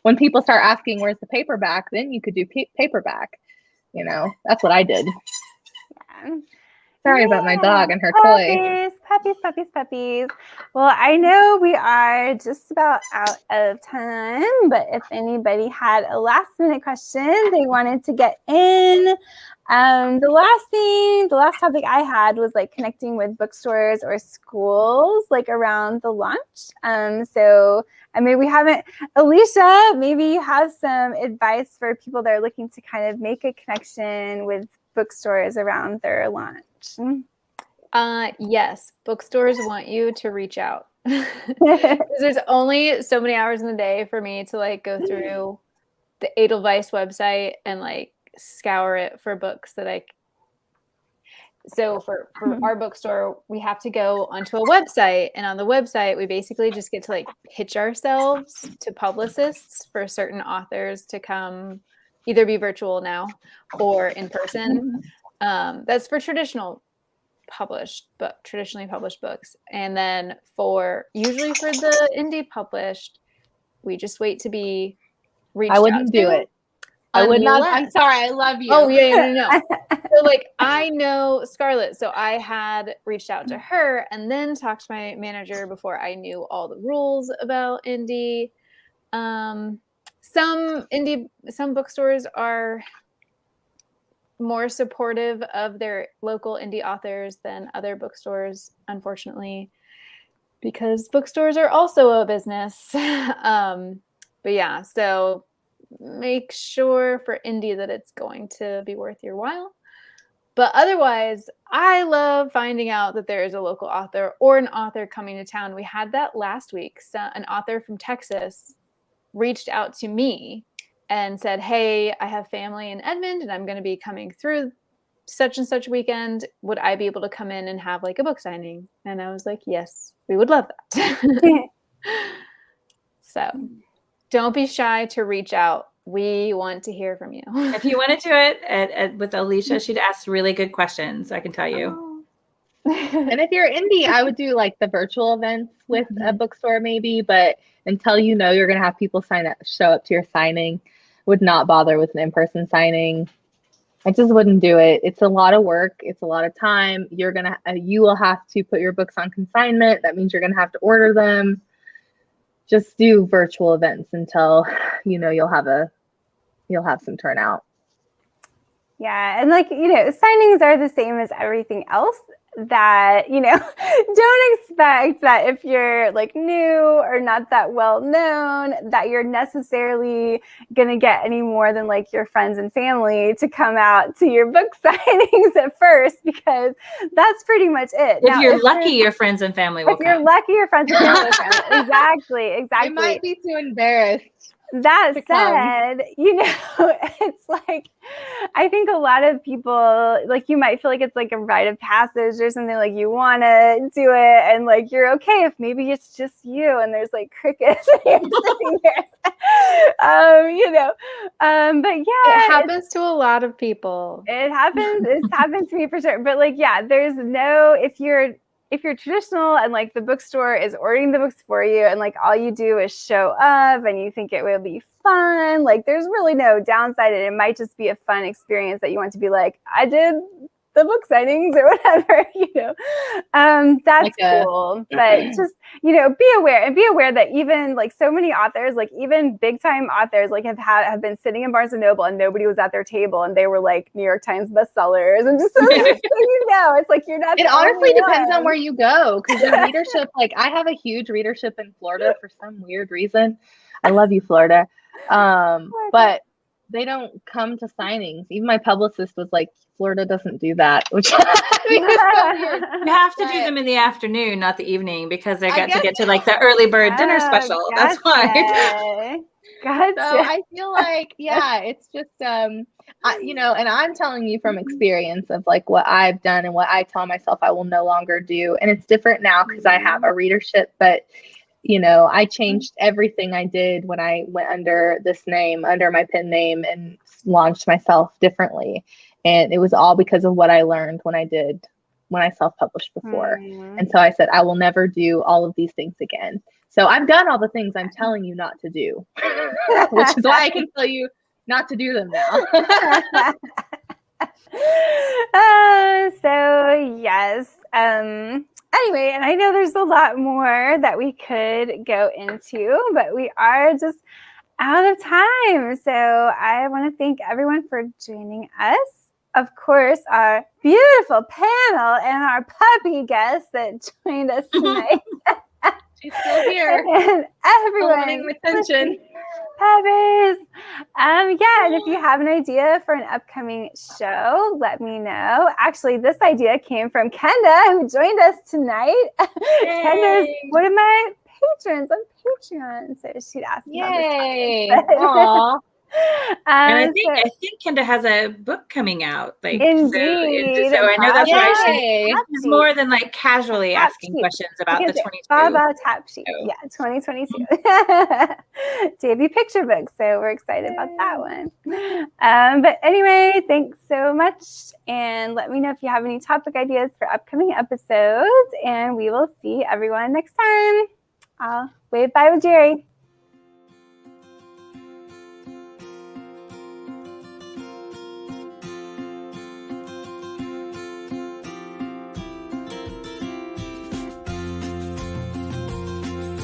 S4: When people start asking, where's the paperback? Then you could do paperback. You know, that's what I did. Yeah. Sorry about my dog and her toy.
S1: Puppies. Well, I know we are just about out of time, but if anybody had a last minute question they wanted to get in, the last topic I had was like connecting with bookstores or schools like around the launch. So I mean, we haven't, Alicia, maybe you have some advice for people that are looking to kind of make a connection with bookstores around their launch.
S3: Yes, bookstores want you to reach out. There's only so many hours in the day for me to like go through the Edelweiss website and like scour it for books that so for our bookstore, we have to go onto a website, and on the website, we basically just get to like pitch ourselves to publicists for certain authors to come either be virtual now or in person. That's for traditionally published books. And then usually for the indie published, we just wait to be reached out to.
S4: I wouldn't do it. I would not. I'm sorry. I love you.
S3: Oh, yeah, no. So like I know Scarlett, so I had reached out to her and then talked to my manager before I knew all the rules about indie. Some bookstores are more supportive of their local indie authors than other bookstores, unfortunately, because bookstores are also a business. But yeah, so make sure for indie that it's going to be worth your while. But otherwise, I love finding out that there is a local author or an author coming to town. We had that last week. So an author from Texas reached out to me and said, hey, I have family in Edmond and I'm going to be coming through such and such weekend. Would I be able to come in and have like a book signing? And I was like, yes, we would love that. So don't be shy to reach out. We want to hear from you.
S2: If you want to do it with Alicia, she'd ask really good questions, I can tell you.
S4: And if you're indie, I would do like the virtual events with a bookstore maybe, but until you know you're going to have people show up to your signing, would not bother with an in-person signing. I just wouldn't do it. It's a lot of work. It's a lot of time. You will have to put your books on consignment. That means you're going to have to order them. Just do virtual events until you know you'll have some turnout.
S1: Yeah, and like, signings are the same as everything else. That, don't expect that if you're like new or not that well known, that you're necessarily going to get any more than like your friends and family to come out to your book signings at first, because that's pretty much it.
S2: If you're lucky, your friends and family will come.
S1: If you're lucky, your friends and family will come. Exactly.
S4: I might be too embarrassed.
S1: That said, it's like, I think a lot of people, like, you might feel like it's like a rite of passage or something, like you want to do it and like you're okay if maybe it's just you and there's like crickets and you're sitting there. But yeah,
S3: it happens to a lot of people.
S1: It happens. It's happened to me for sure. But like, yeah, there's no, if you're traditional and like the bookstore is ordering the books for you and like all you do is show up and you think it will be fun, like there's really no downside, and it might just be a fun experience that you want to be like, I did the book signings or whatever, that's like cool. But just, be aware that even like so many authors, like even big time authors, like have been sitting in Barnes and Noble and nobody was at their table and they were like New York Times bestsellers, and just so it's like you're not.
S4: It honestly depends on where you go, because the readership, like I have a huge readership in Florida for some weird reason. I love you, Florida. But they don't come to signings. Even my publicist was like, Florida doesn't do that, which I mean, so weird.
S2: You have to do them in the afternoon, not the evening, because they got to get to like the early bird dinner special.
S1: Gotcha.
S2: That's why.
S1: Gotcha.
S4: So I feel like, it's just, and I'm telling you from experience of like what I've done and what I tell myself I will no longer do. And it's different now because I have a readership, but I changed everything I did when I went under this name, under my pen name, and launched myself differently. And it was all because of what I learned when I self-published before. And so I said, I will never do all of these things again. So I've done all the things I'm telling you not to do, which is why I can tell you not to do them now.
S1: So yes. Anyway, and I know there's a lot more that we could go into, but we are just out of time. So I want to thank everyone for joining us. Of course, our beautiful panel and our puppy guests that joined us tonight.
S4: She's still here.
S1: And everyone.
S4: Holding retention.
S1: Puppies. And if you have an idea for an upcoming show, let me know. Actually, this idea came from Kenda, who joined us tonight. Kenda's one of my patrons on Patreon, so she'd ask me about this topic.
S4: Aww.
S2: And I think Kenda has a book coming out. Like,
S1: indeed.
S2: So I know that's why she's more than like casually asking questions about the 22.
S1: About Tap Sheet. Yeah, 2022. Davy Picture Book. So we're excited about that one. But anyway, thanks so much. And let me know if you have any topic ideas for upcoming episodes. And we will see everyone next time. I'll wave bye with Jerry.